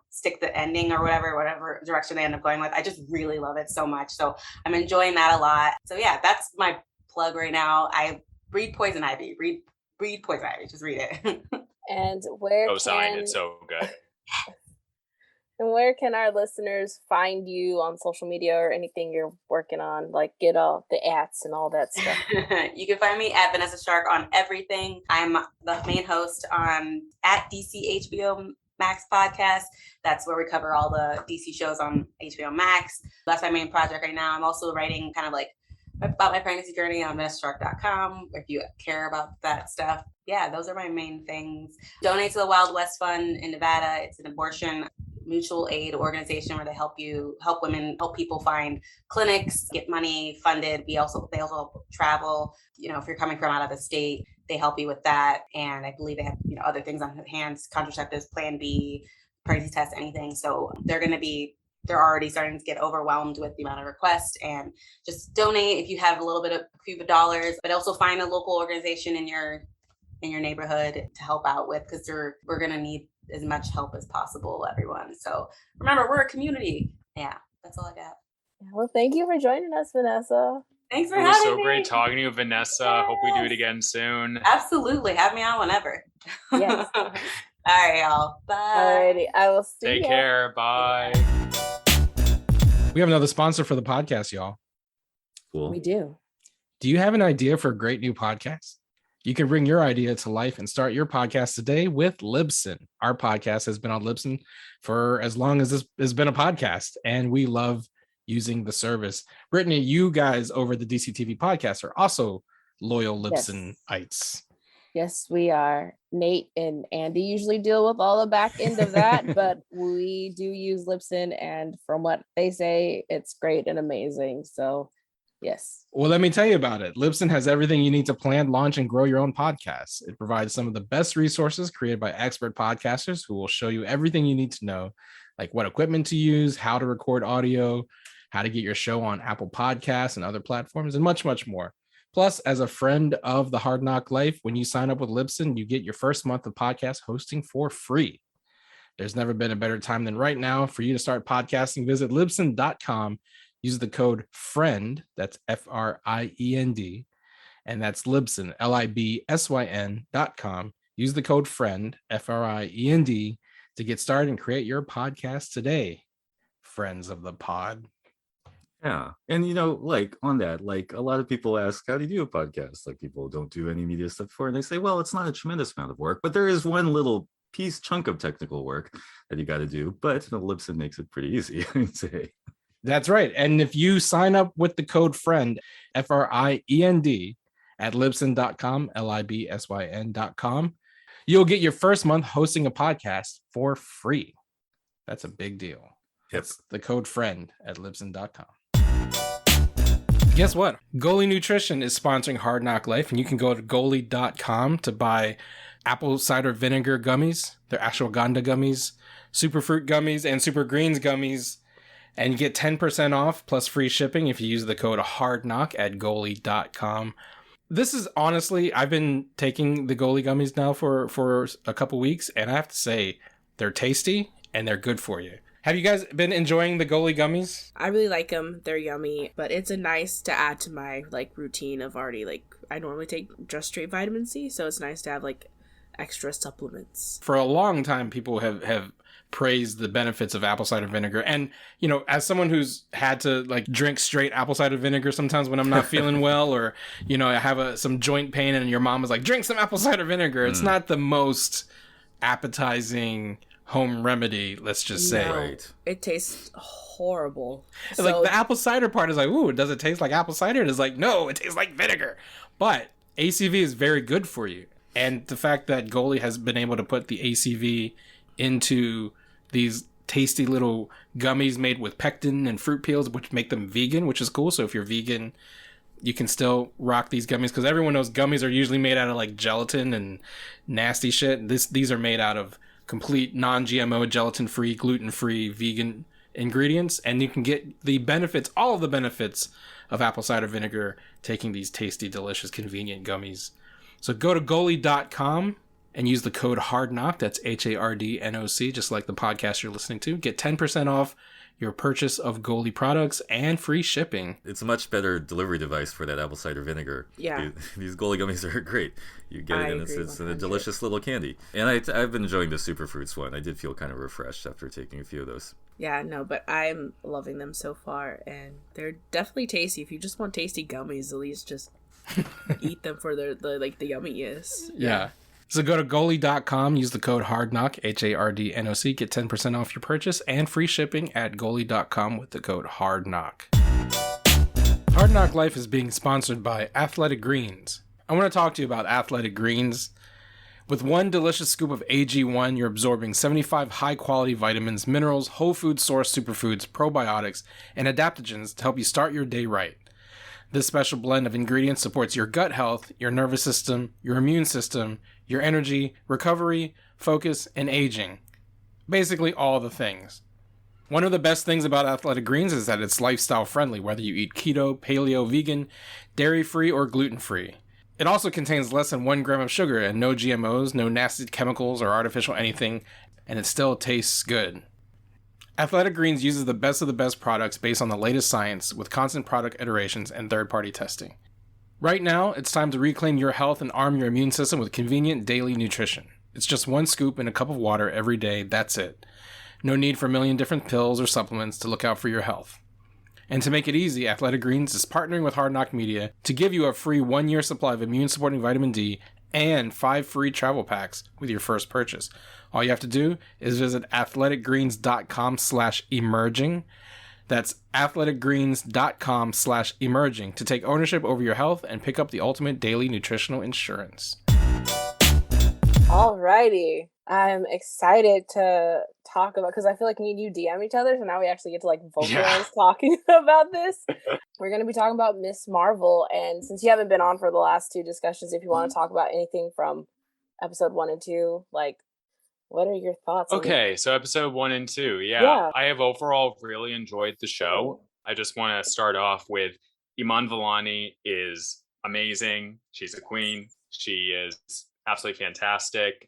stick the ending or whatever direction they end up going with. I just really love it so much. So I'm enjoying that a lot. So yeah, that's my plug right now. I read Poison Ivy. Read Poison Ivy. Just read it. And where sign it's so good. And where can our listeners find you on social media or anything you're working on? Like, get all the ats and all that stuff. You can find me at Vanessa Shark on everything. I'm the main host on at DC HBO Max podcast. That's where we cover all the DC shows on HBO Max. That's my main project right now. I'm also writing kind of like about my pregnancy journey on VanessaShark.com if you care about that stuff. Yeah, those are my main things. Donate to the Wild West Fund in Nevada. It's an abortion mutual aid organization where they help women, help people find clinics, get money funded. They also help travel. If you're coming from out of the state, they help you with that. And I believe they have, other things on hands, contraceptives, Plan B, pregnancy tests, anything. So they're already starting to get overwhelmed with the amount of requests, and just donate if you have a few dollars, but also find a local organization in your neighborhood to help out with, because we're going to need as much help as possible, everyone. So remember, we're a community. Yeah, that's all I got. Well, thank you for joining us, Vanessa. Thanks for having me. It was so me. Great talking to you, Vanessa. Yes. Hope we do it again soon. Absolutely. Have me on whenever. Yes. All right, y'all. Bye. Alrighty. I will see you. Take care. Bye. We have another sponsor for the podcast, y'all. Cool. We do. Do you have an idea for a great new podcast? You can bring your idea to life and start your podcast today with Libsyn. Our podcast has been on Libsyn for as long as this has been a podcast, and we love using the service. Britney, you guys over the DCTV podcast are also loyal Libsynites. Yes, we are. Nate and Andy usually deal with all the back end of that, but we do use Libsyn, and from what they say, it's great and amazing. So yes. Well, let me tell you about it. Libsyn has everything you need to plan, launch, and grow your own podcasts. It provides some of the best resources created by expert podcasters who will show you everything you need to know, like what equipment to use, how to record audio, how to get your show on Apple Podcasts and other platforms, and much, much more. Plus, as a friend of the Hard Knock Life, when you sign up with Libsyn, you get your first month of podcast hosting for free. There's never been a better time than right now for you to start podcasting. Visit Libsyn.com. Use the code FRIEND, that's FRIEND, and that's Libsyn, LIBSYN.com. Use the code FRIEND, FRIEND, to get started and create your podcast today, friends of the pod. Yeah. And, like on that, like a lot of people ask, how do you do a podcast? Like people don't do any media stuff before, and they say, well, it's not a tremendous amount of work, but there is one little chunk of technical work that you got to do, but Libsyn makes it pretty easy, I'd say. That's right. And if you sign up with the code FRIEND, FRIEND, at Libsyn.com, LIBSYN.com, you'll get your first month hosting a podcast for free. That's a big deal. Yep. That's the code FRIEND at Libsyn.com. Guess what? Goalie Nutrition is sponsoring Hard Knock Life, and you can go to goalie.com to buy apple cider vinegar gummies, their ashwagandha gummies, superfruit gummies, and super greens gummies, and you get 10% off plus free shipping if you use the code HARDKNOCK at goalie.com. This is honestly, I've been taking the goalie gummies now for a couple weeks, and I have to say, they're tasty and they're good for you. Have you guys been enjoying the goalie gummies? I really like them. They're yummy, but it's a nice to add to my routine of already I normally take just straight vitamin C, so it's nice to have extra supplements. For a long time, people have praised the benefits of apple cider vinegar, and as someone who's had to drink straight apple cider vinegar sometimes when I'm not feeling well, or I have some joint pain, and your mom was like, drink some apple cider vinegar. It's not the most appetizing home remedy, let's just say. No, Right. it tastes horrible. The apple cider part is ooh, does it taste like apple cider? And it's no, it tastes like vinegar. But ACV is very good for you. And the fact that Goalie has been able to put the ACV into these tasty little gummies made with pectin and fruit peels, which make them vegan, which is cool. So if you're vegan, you can still rock these gummies, because everyone knows gummies are usually made out of gelatin and nasty shit. These are made out of complete non-GMO, gelatin-free, gluten-free, vegan ingredients, and you can get the benefits, all of the benefits of apple cider vinegar, taking these tasty, delicious, convenient gummies. So go to goalie.com and use the code HARDKNOCK, that's HARDNOC, just like the podcast you're listening to. Get 10% off your purchase of Goalie products and free shipping. It's a much better delivery device for that apple cider vinegar. Yeah. These Goalie gummies are great. You get it, and it's a 100%. delicious little candy. And I've been enjoying the Superfruits one. I did feel kind of refreshed after taking a few of those. Yeah, no, but I'm loving them so far, and they're definitely tasty. If you just want tasty gummies, at least just eat them for the yumminess. Yeah. So go to goalie.com, use the code HARDKNOCK, HARDNOC, get 10% off your purchase and free shipping at goalie.com with the code HARDKNOCK. Hard Knock Life is being sponsored by Athletic Greens. I want to talk to you about Athletic Greens. With one delicious scoop of AG1, you're absorbing 75 high-quality vitamins, minerals, whole food source superfoods, probiotics, and adaptogens to help you start your day right. This special blend of ingredients supports your gut health, your nervous system, your immune system, your energy, recovery, focus, and aging. Basically all the things. One of the best things about Athletic Greens is that it's lifestyle friendly, whether you eat keto, paleo, vegan, dairy-free, or gluten-free. It also contains less than 1 gram of sugar and no GMOs, no nasty chemicals or artificial anything, and it still tastes good. Athletic Greens uses the best of the best products based on the latest science with constant product iterations and third-party testing. Right now, it's time to reclaim your health and arm your immune system with convenient daily nutrition. It's just 1 scoop in a cup of water every day, that's it. No need for a million different pills or supplements to look out for your health. And to make it easy, Athletic Greens is partnering with Hard Knock Media to give you a free 1-year supply of immune-supporting vitamin D and 5 free travel packs with your first purchase. All you have to do is visit athleticgreens.com/emerging. That's athleticgreens.com/emerging to take ownership over your health and pick up the ultimate daily nutritional insurance. Alrighty. I'm excited to talk about, because I feel like me and you DM each other, so now we actually get to vocalize talking about this. We're going to be talking about Miss Marvel, and since you haven't been on for the last 2 discussions, if you want to talk about anything from episode 1 and 2, what are your thoughts? Okay, so episode 1 and 2. Yeah. I have overall really enjoyed the show. I just want to start off with Iman Vellani is amazing. She's a queen. She is absolutely fantastic.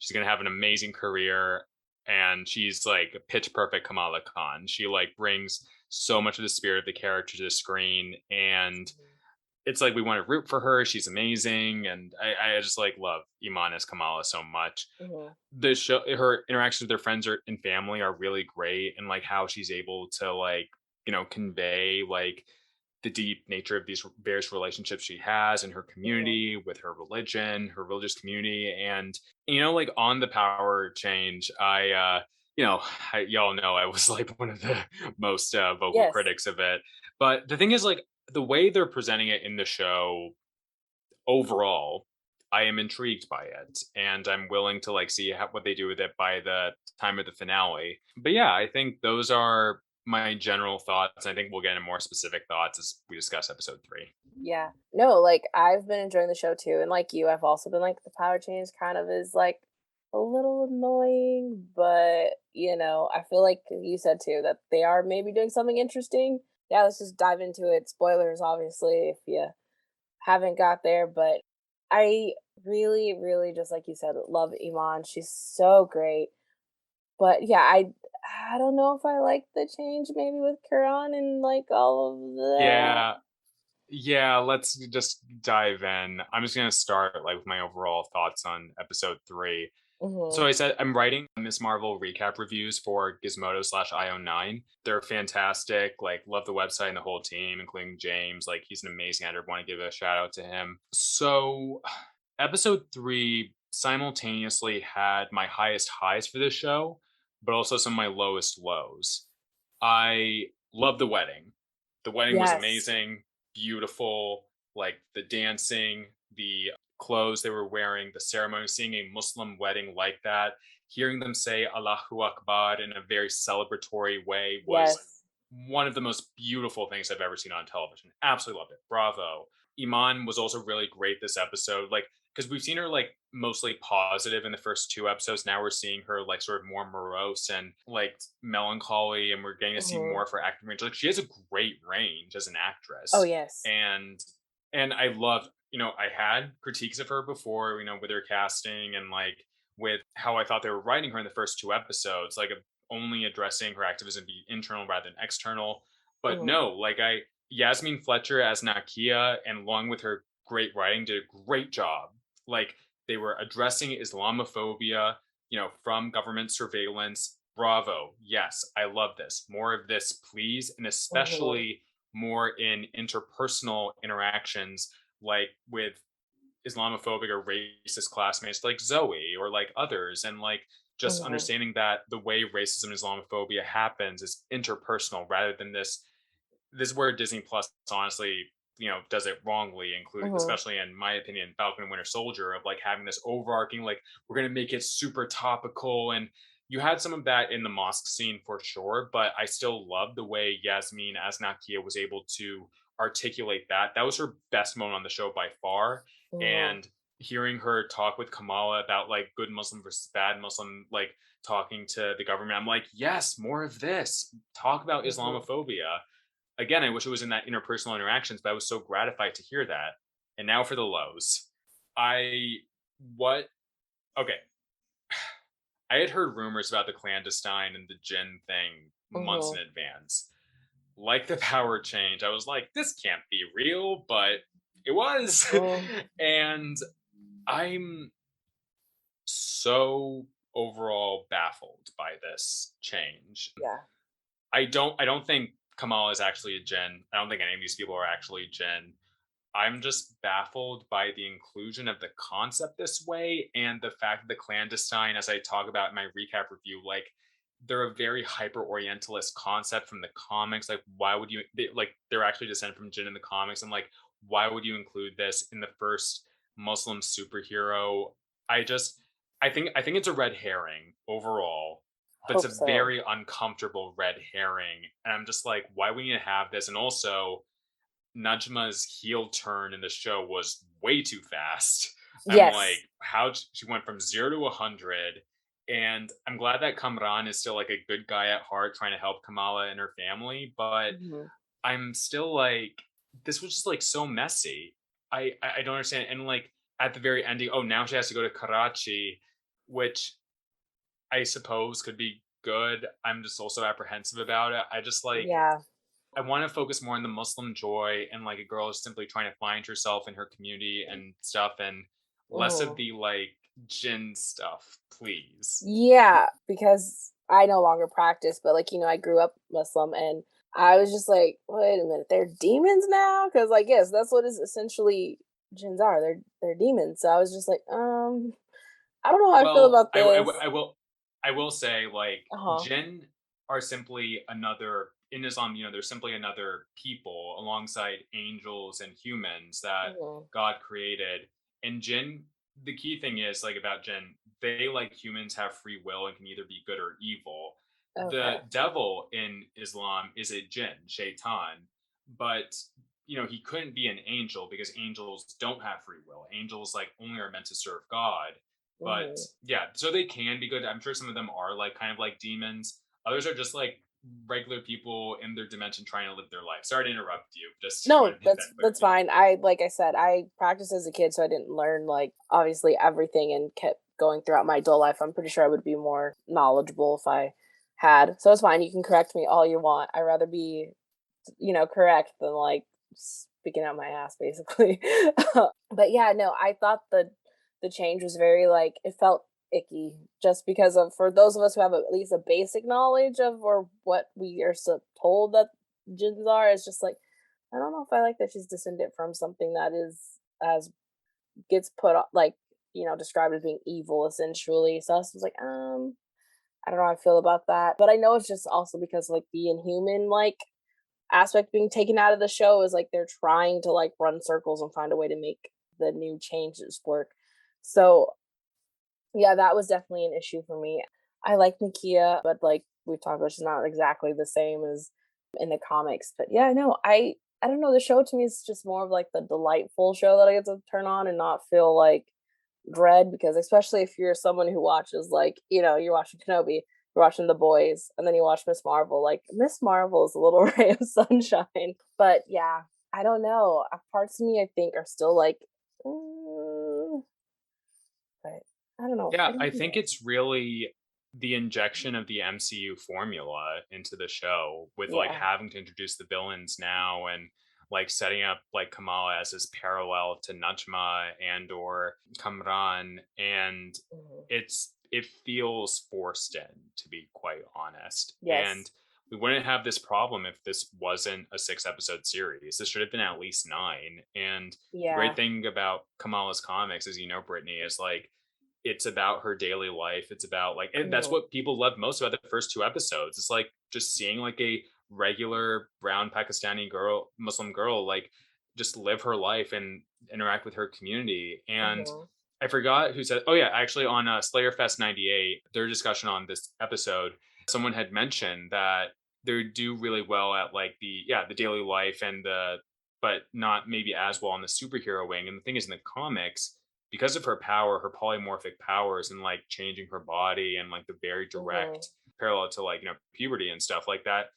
She's going to have an amazing career, and she's a pitch perfect Kamala Khan. She brings so much of the spirit of the character to the screen, and it's we want to root for her. She's amazing, and I just love Iman as Kamala so much. Mm-hmm. The show, her interactions with her friends and family are really great, and how she's able to convey the deep nature of these various relationships she has in her community, with her religion, her religious community. And, like on the power change, y'all know I was like one of the most vocal Yes. critics of it. But the thing is, like, the way they're presenting it in the show overall, I am intrigued by it, and I'm willing to like see what they do with it by the time of the finale. But yeah, I think those are my general thoughts. I think we'll get into more specific thoughts as we discuss episode 3. Yeah. No, like I've been enjoying the show too, and like you, I've also been like the power change kind of is like a little annoying, but I feel like you said too that they are maybe doing something interesting. Yeah, let's just dive into it. Spoilers, obviously, if you haven't got there, but I really, really just like you said, love Iman. She's so great. But yeah, I don't know if I like the change maybe with Quran and like all of that. Yeah, yeah. Let's just dive in. I'm just gonna start like with my overall thoughts on episode 3. So Mhm. I said I'm writing Miss Marvel recap reviews for Gizmodo/IO9. They're fantastic. Like, love the website and the whole team, including James. Like, he's an amazing editor. Want to give a shout out to him. So, episode 3 simultaneously had my highest highs for this show, but also some of my lowest lows. I love the wedding. The wedding was Yes. amazing, beautiful. Like the dancing, the clothes they were wearing, the ceremony, seeing a Muslim wedding like that, hearing them say Allahu Akbar in a very celebratory way was Yes. one of the most beautiful things I've ever seen on television. Absolutely loved it. Bravo. Iman was also really great this episode. Like, because we've seen her like mostly positive in the first 2 episodes. Now we're seeing her like sort of more morose and like melancholy, and we're getting to see Mhm. more of her acting range. Like, she has a great range as an Oh, actress, yes. and I love, I had critiques of her before, with her casting and like with how I thought they were writing her in the first 2 episodes, like only addressing her activism be internal rather than external. But Mhm. no, like Yasmin Fletcher as Nakia, and along with her great writing, did a great job. Like, they were addressing Islamophobia, from government surveillance. Bravo. Yes, I love this. More of this, please. And Mhm. especially more in interpersonal interactions, like with Islamophobic or racist classmates like Zoe or like others. And like just Mhm. understanding that the way racism and Islamophobia happens is interpersonal rather than this is where Disney Plus honestly, does it wrongly, including Mhm. especially in my opinion, Falcon and Winter Soldier, of like having this overarching, like, we're gonna make it super topical. And you had some of that in the mosque scene for sure, but I still love the way Yasmin as Nakia was able to articulate that. That was her best moment on the show by far. Mhm. And hearing her talk with Kamala about like good Muslim versus bad Muslim, like talking to the government, I'm like, yes, more of this. Talk about Mhm. Islamophobia. Again, I wish it was in that interpersonal interactions, but I was so gratified to hear that. And now for the lows. I what okay. I had heard rumors about the clandestine and the Jinn thing months in Mhm. advance. Like the power change, I was like, this can't be real, but it was. Mhm. And I'm so overall baffled by this change. Yeah. I don't think Kamal is actually a Jinn. I don't think any of these people are actually Jinn. I'm just baffled by the inclusion of the concept this way, and the fact that the clandestine, as I talk about in my recap review, like, they're a very hyper Orientalist concept from the comics. Like, why would you they're actually descended from Jinn in the comics, and like, why would you include this in the first Muslim superhero? I just I think it's a red herring overall, but it's Hope a so. very uncomfortable red herring. And I'm just like, why would you have this? And also, Najma's heel turn in the show was way too fast. I'm like, Yes. how she went from 0 to 100. And I'm glad that Kamran is still like a good guy at heart, trying to help Kamala and her family. But Mhm. I'm still like, this was just like so messy. I don't understand. And like at the very ending, oh, now she has to go to Karachi, which I suppose could be good. I'm just also apprehensive about it. I just like, Yeah. I want to focus more on the Muslim joy and like a girl is simply trying to find herself in her community and stuff, and less of Mhm. the like jinn stuff, please. Yeah, because I no longer practice, but like, I grew up Muslim and I was just like, wait a minute, they're demons now? Because like, yes, that's what is essentially Jinns are. They're demons. So I was just like, I don't know how I feel Well, about this. I will say, like, Uh-huh. jinn are simply another in Islam. They're simply another people alongside angels and humans that Mhm. God created. And jinn, the key thing is like about jinn, they like humans have free will and can either be good or evil. The Okay. devil in Islam is a jinn, shaitan, but he couldn't be an angel because angels don't have free will. Angels like only are meant to serve God. But Mhm. yeah, so they can be good. I'm sure some of them are like kind of like demons. Others are just like regular people in their dimension trying to live their life. Sorry to interrupt you. Just No, wanted to hit that that's quickly. fine. I like I said, I practiced as a kid, so I didn't learn like obviously everything and kept going throughout my adult life. I'm pretty sure I would be more knowledgeable if I had. So it's fine. You can correct me all you want. I'd rather be, correct than like speaking out my ass basically. But yeah, no, I thought the change was very like it felt icky just because of for those of us who have at least a basic knowledge of or what we are so told that jinns are, it's just like I don't know if I like that she's descended from something that is as gets put on like, described as being evil essentially. So I was like, I don't know how I feel about that. But I know it's just also because like the inhuman like aspect being taken out of the show is like they're trying to like run circles and find a way to make the new changes work. So yeah, that was definitely an issue for me. I like Nakia, but like we've talked about, she's not exactly the same as in the comics. But yeah, no, I don't know. The show to me is just more of like the delightful show that I get to turn on and not feel like dread because especially if you're someone who watches like you're watching Kenobi, you're watching The Boys, and then you watch Miss Marvel. Like Miss Marvel is a little ray of sunshine. But yeah, I don't know. Parts of me I think are still like, mm, but I don't know. Yeah, What do I you think think? it's really the injection of the MCU formula into the show with like Yeah. having to introduce the villains now and like setting up like Kamala as this parallel to Najma and or Kamran, and Mhm. it feels forced in, to be quite honest. Yes. And we wouldn't have this problem if this wasn't a 6 episode series. This should have been at least 9. And the great Yeah. thing about Kamala's comics, as Brittany, is like it's about her daily life. It's about like, and that's Mhm. what people love most about the first 2 episodes. It's like just seeing like a regular brown Pakistani girl, Muslim girl, like just live her life and interact with her community. And Mhm. I forgot who said, oh yeah, actually on Slayer Fest 98, their discussion on this episode, someone had mentioned that they do really well at like the daily life and but not maybe as well on the superhero wing. And the thing is in the comics, because of her power, her polymorphic powers and like changing her body and like the very Mhm. direct parallel to like, puberty and stuff like that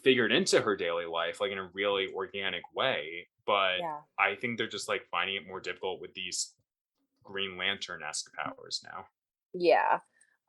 figured into her daily life, like in a really organic way. But Yeah. I think they're just like finding it more difficult with these Green Lantern esque powers now. Yeah.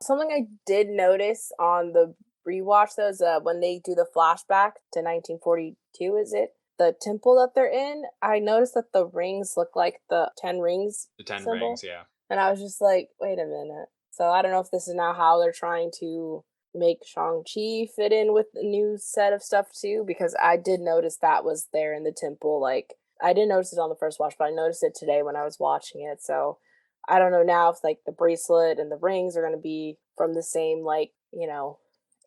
Something I did notice on the rewatch though is when they do the flashback to 1942, is it? The temple that they're in, I noticed that the rings look like the 10 rings The Ten symbol. Rings, yeah. And I was just like, wait a minute. So I don't know if this is now how they're trying to make Shang-Chi fit in with the new set of stuff too, because I did notice that was there in the temple. Like, I didn't notice it on the first watch, but I noticed it today when I was watching it. So I don't know now if like the bracelet and the rings are going to be from the same, like,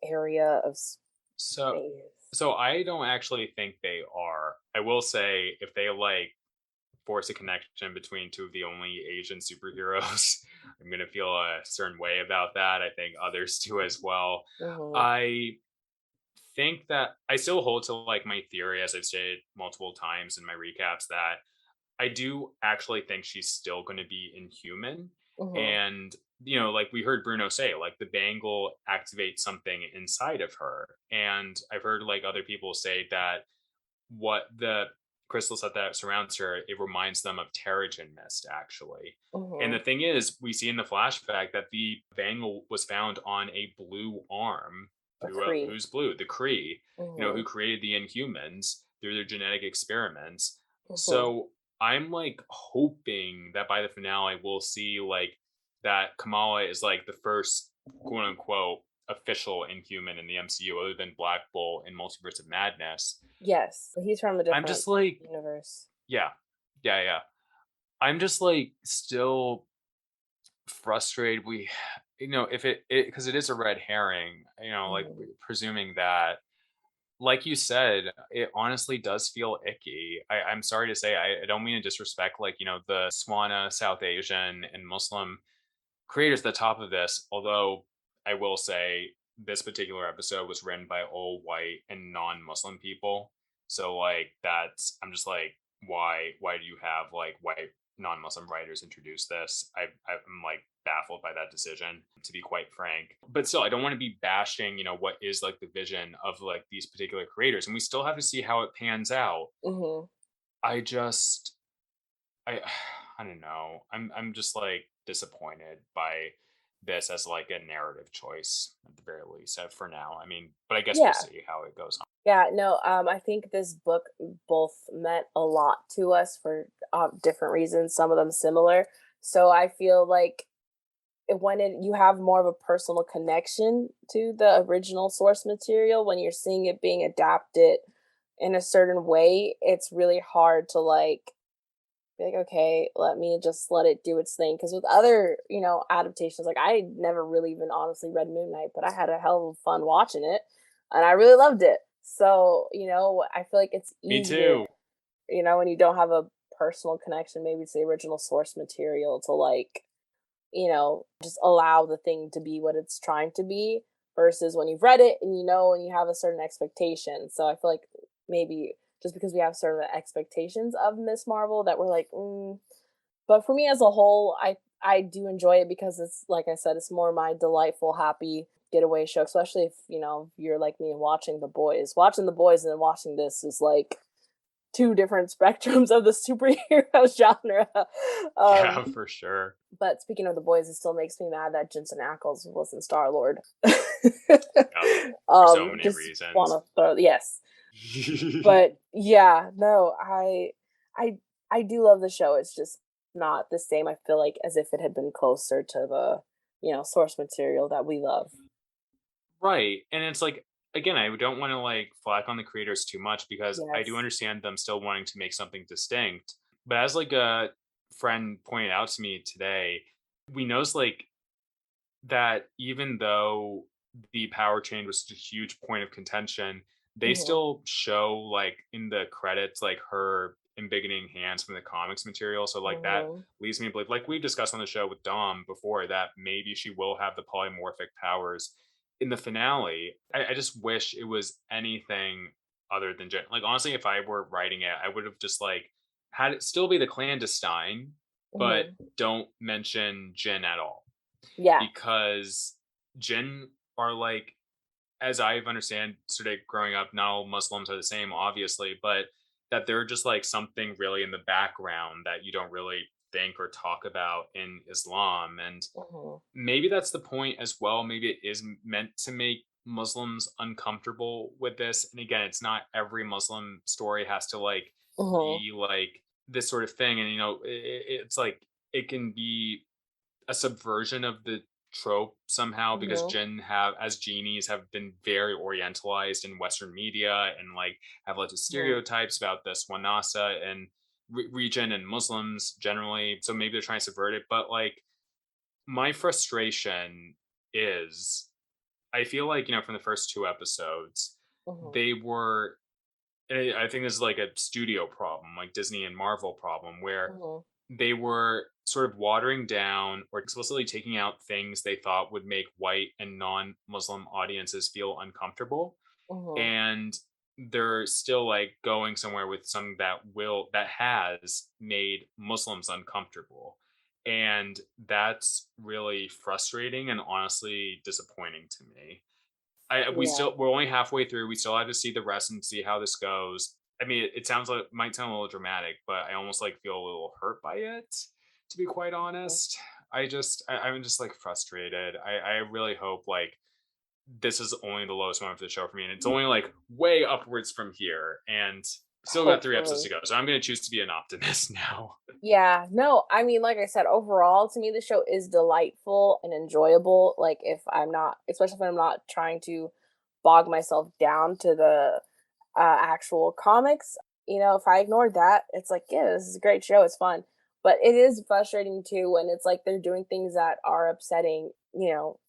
area of So space. so I don't actually think they are. I will say if they like force a connection between two of the only Asian superheroes, I'm gonna feel a certain way about that. I think others do as well. Hmm. I think that I still hold to like my theory, as I've stated multiple times in my recaps, that I do actually think she's still going to be inhuman. Hmm. And, like we heard Bruno say, like the bangle activates something inside of her. And I've heard like other people say that what the crystal set that surrounds her, it reminds them of Terrigen Mist, actually. And the Hmm. thing is, we see in the flashback that the bangle was found on a blue arm. A Kree. Who's blue? The Kree, Hmm. who created the Inhumans through their genetic experiments. Hmm. So I'm like hoping that by the finale we'll see like that Kamala is like the first quote unquote official Inhuman in the MCU other than Black Bolt in Multiverse of Madness. Yes, he's from a I'm different just like, universe. yeah, yeah. I'm just like still frustrated. If it because it is a red herring, like Mhm. presuming that, like you said, it honestly does feel icky. I'm sorry to say, I don't mean to disrespect, like, the Swana, South Asian, and Muslim creators at the top of this, although I will say this particular episode was written by all white and non-Muslim people. So like I'm just like, why do you have like white non-Muslim writers introduce this? I'm like baffled by that decision, to be quite frank. But still, I don't want to be bashing, what is like the vision of like these particular creators, and we still have to see how it pans out. Mhm. I just I I don't know. I'm just like disappointed by this as like a narrative choice at the very least, for now. I mean, but I guess we'll Yeah. see how it goes on. Yeah, no, I think this book both meant a lot to us for different reasons, some of them similar. So I feel like you have more of a personal connection to the original source material, when you're seeing it being adapted in a certain way, it's really hard to like be like, okay, let me just let it do its thing. Because with other, adaptations, like I never really even honestly read Moon Knight, but I had a hell of fun watching it, and I really loved it. So, I feel like it's Me easier, too. when you don't have a personal connection, maybe to the original source material, to like, just allow the thing to be what it's trying to be, versus when you've read it and and you have a certain expectation. So I feel like maybe just because we have certain expectations of Miss Marvel, that we're like, but for me as a whole, I do enjoy it, because it's like I said, it's more my delightful, happy getaway show. Especially if you're like me and watching The Boys. Watching The Boys and then watching this is like two different spectrums of the superhero genre. Yeah, Um, for sure. but speaking of The Boys, it still makes me mad that Jensen Ackles wasn't Star Lord. For so many Just reasons. want to throw yes, but yeah, no, I I do love the show. It's just not the same. I feel like as if it had been closer to the source material that we love. Right. And it's like, again, I don't want to like flack on the creators too much, because I do Yes. understand them still wanting to make something distinct. But as like a friend pointed out to me today, we knows like that even though the power change was such a huge point of contention, they Mhm. still show like in the credits like her embiggening hands from the comics material. So like that Mhm. leads me to believe, like we've discussed on the show with Dom before, that maybe she will have the polymorphic powers in the finale. I just wish it was anything other than like honestly, if I were writing it, I would have just like had it still be the clandestine, but Mhm. don't mention Jin at all, Yeah. because Jinn are like, as I've understand sort of growing up, not all Muslims are the same, obviously, but that they're just like something really in the background that you don't really think or talk about in Islam. And Mhm. maybe that's the point as well. Maybe it is meant to make Muslims uncomfortable with this. And again, it's not every Muslim story has to like Mhm. be like this sort of thing. And it's like it can be a subversion of the trope somehow, because Mhm. Jinn have as genies have been very orientalized in Western media, and like have lots of Mhm. stereotypes about the Swanasa and region and Muslims generally. So maybe they're trying to subvert it. But like my frustration is, I feel like from the first two episodes, Mhm. they were. And I think this is like a studio problem, like Disney and Marvel problem, where Mhm. they were sort of watering down or explicitly taking out things they thought would make white and non-Muslim audiences feel uncomfortable. Mhm. And they're still like going somewhere with something that has made Muslims uncomfortable. And that's really frustrating and honestly disappointing to me. Yeah. We're only halfway through. We still have to see the rest and see how this goes. I mean, it sounds like might sound a little dramatic, but I almost like feel a little hurt by it, to be quite Mhm. honest. I'm just like frustrated. I really hope like this is only the lowest moment for the show for me, and it's only like way upwards from here. And Still got 3 episodes to Hopefully. go, so I'm going to choose to be an optimist now. Yeah, no, I mean, like I said, overall, to me, the show is delightful and enjoyable. Like, if I'm not, especially if I'm not trying to bog myself down to the actual comics, if I ignored that, it's like, yeah, this is a great show. It's fun. But it is frustrating too when it's like they're doing things that are upsetting,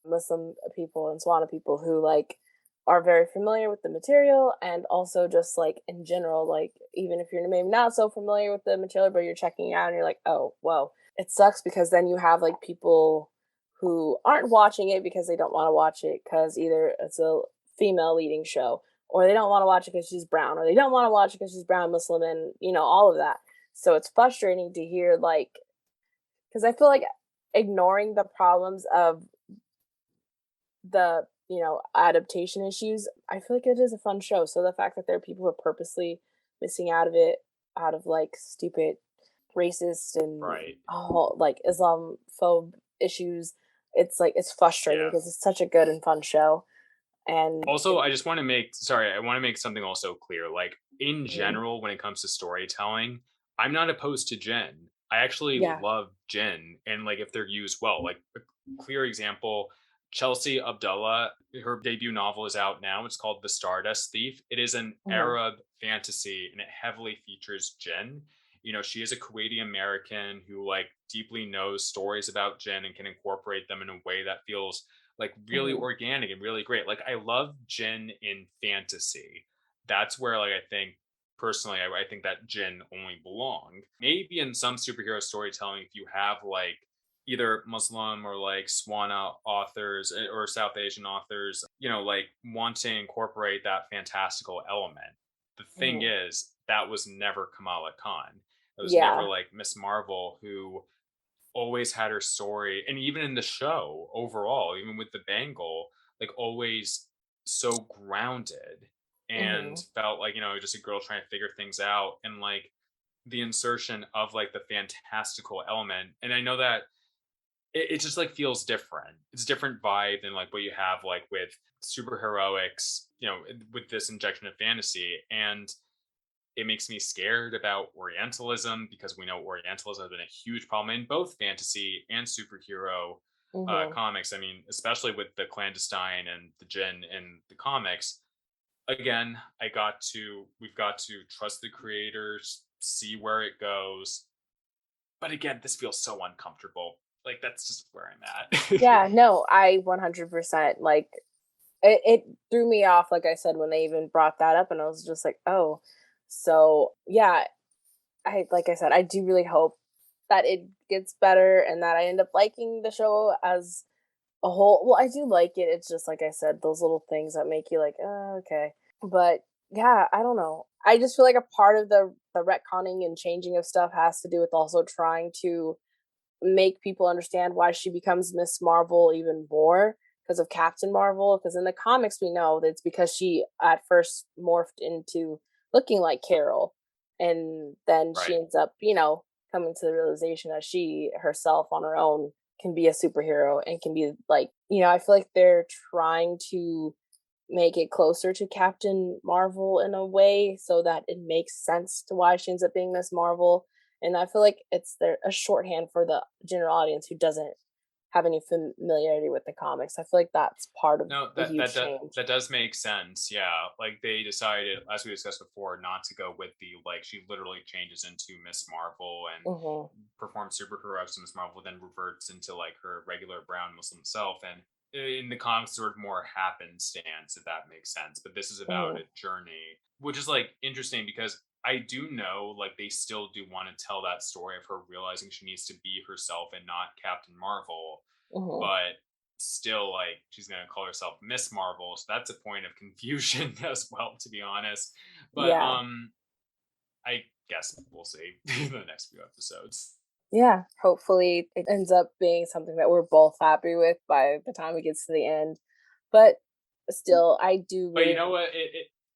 Muslim people and Swana people who like are very familiar with the material and also just like in general, like even if you're maybe not so familiar with the material, but you're checking it out and you're like, oh, whoa. It sucks because then you have like people who aren't watching it because they don't want to watch it because either it's a female leading show or they don't want to watch it because she's brown or they don't want to watch it because she's brown Muslim and all of that. So it's frustrating to hear like because I feel like ignoring the problems of the adaptation issues, I feel like it is a fun show. So the fact that there are people who are purposely missing out of it out of like stupid racist and Right. like Islamophobe issues, it's like it's frustrating Yeah. because it's such a good and fun show. And Also, I want to make something also clear. Like in general, when it comes to storytelling, I'm not opposed to Jinn. I actually yeah. love Jinn, and like if they're used well. Like a clear example, Chelsea Abdullah, her debut novel is out now. It's called The Stardust Thief. It is an Arab fantasy, and it heavily features Jinn. She is a Kuwaiti American who like deeply knows stories about Jinn and can incorporate them in a way that feels like really organic and really great. Like I love Jinn in fantasy. That's where like I think personally I think that Jinn only belonged. Maybe in some superhero storytelling, if you have like either Muslim or like Swana authors or South Asian authors, like want to incorporate that fantastical element. The thing is, that was never Kamala Khan. It was never like Miss Marvel, who always had her story, and even in the show overall, even with the bangle, like always so grounded and felt like just a girl trying to figure things out, and like the insertion of like the fantastical element. And I know that it just like feels different. It's a different vibe than like what you have like with superheroics, with this injection of fantasy. And it makes me scared about Orientalism because we know Orientalism has been a huge problem in both fantasy and superhero comics. I mean, especially with the clandestine and the Jinn in the comics. Again, we've got to trust the creators, see where it goes. But again, this feels so uncomfortable. Like that's just where I'm at. Yeah, no, I 100% like it threw me off, like I said, when they even brought that up, and I was just like, oh, so yeah, like I said, I do really hope that it gets better and that I end up liking the show as a whole. Well, I do like it. It's just like I said, those little things that make you like, oh, okay. But yeah, I don't know. I just feel like a part of the retconning and changing of stuff has to do with also trying to make people understand why she becomes Miss Marvel even more because of Captain Marvel. Because in the comics, we know that it's because she at first morphed into looking like Carol, and then she Right. ends up, coming to the realization that she herself on her own can be a superhero and can be like, I feel like they're trying to make it closer to Captain Marvel in a way so that it makes sense to why she ends up being Miss Marvel. And I feel like it's a shorthand for the general audience who doesn't have any familiarity with the comics. I feel like that's part of No, the that huge that does change. that does make sense. Yeah, like they decided, as we discussed before, not to go with the like she literally changes into Miss Marvel and performs superheroics in Miss Marvel, then reverts into like her regular brown Muslim self. And in the comics, sort of more happenstance, if that makes sense. But this is about a journey, which is like interesting because I do know like they still do want to tell that story of her realizing she needs to be herself and not Captain Marvel, but still like she's gonna call herself Miss Marvel, so that's a point of confusion as well, to be honest. But Yeah. I guess we'll see in the next few episodes. Yeah. Hopefully it ends up being something that we're both happy with by the time it gets to the end. But still, I do But you really know what?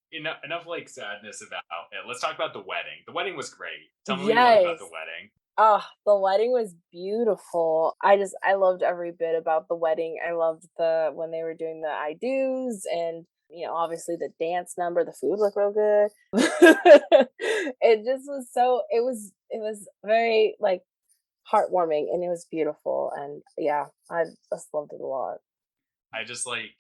Enough like sadness about it. Let's talk about the wedding. The wedding was great. Tell me what you loved about yes. the wedding. Oh, the wedding was beautiful. I loved every bit about the wedding. I loved when they were doing the I do's and Obviously the dance number, the food looked real good. It just was it was very like heartwarming, and it was beautiful, and yeah, I just loved it a lot. I just like,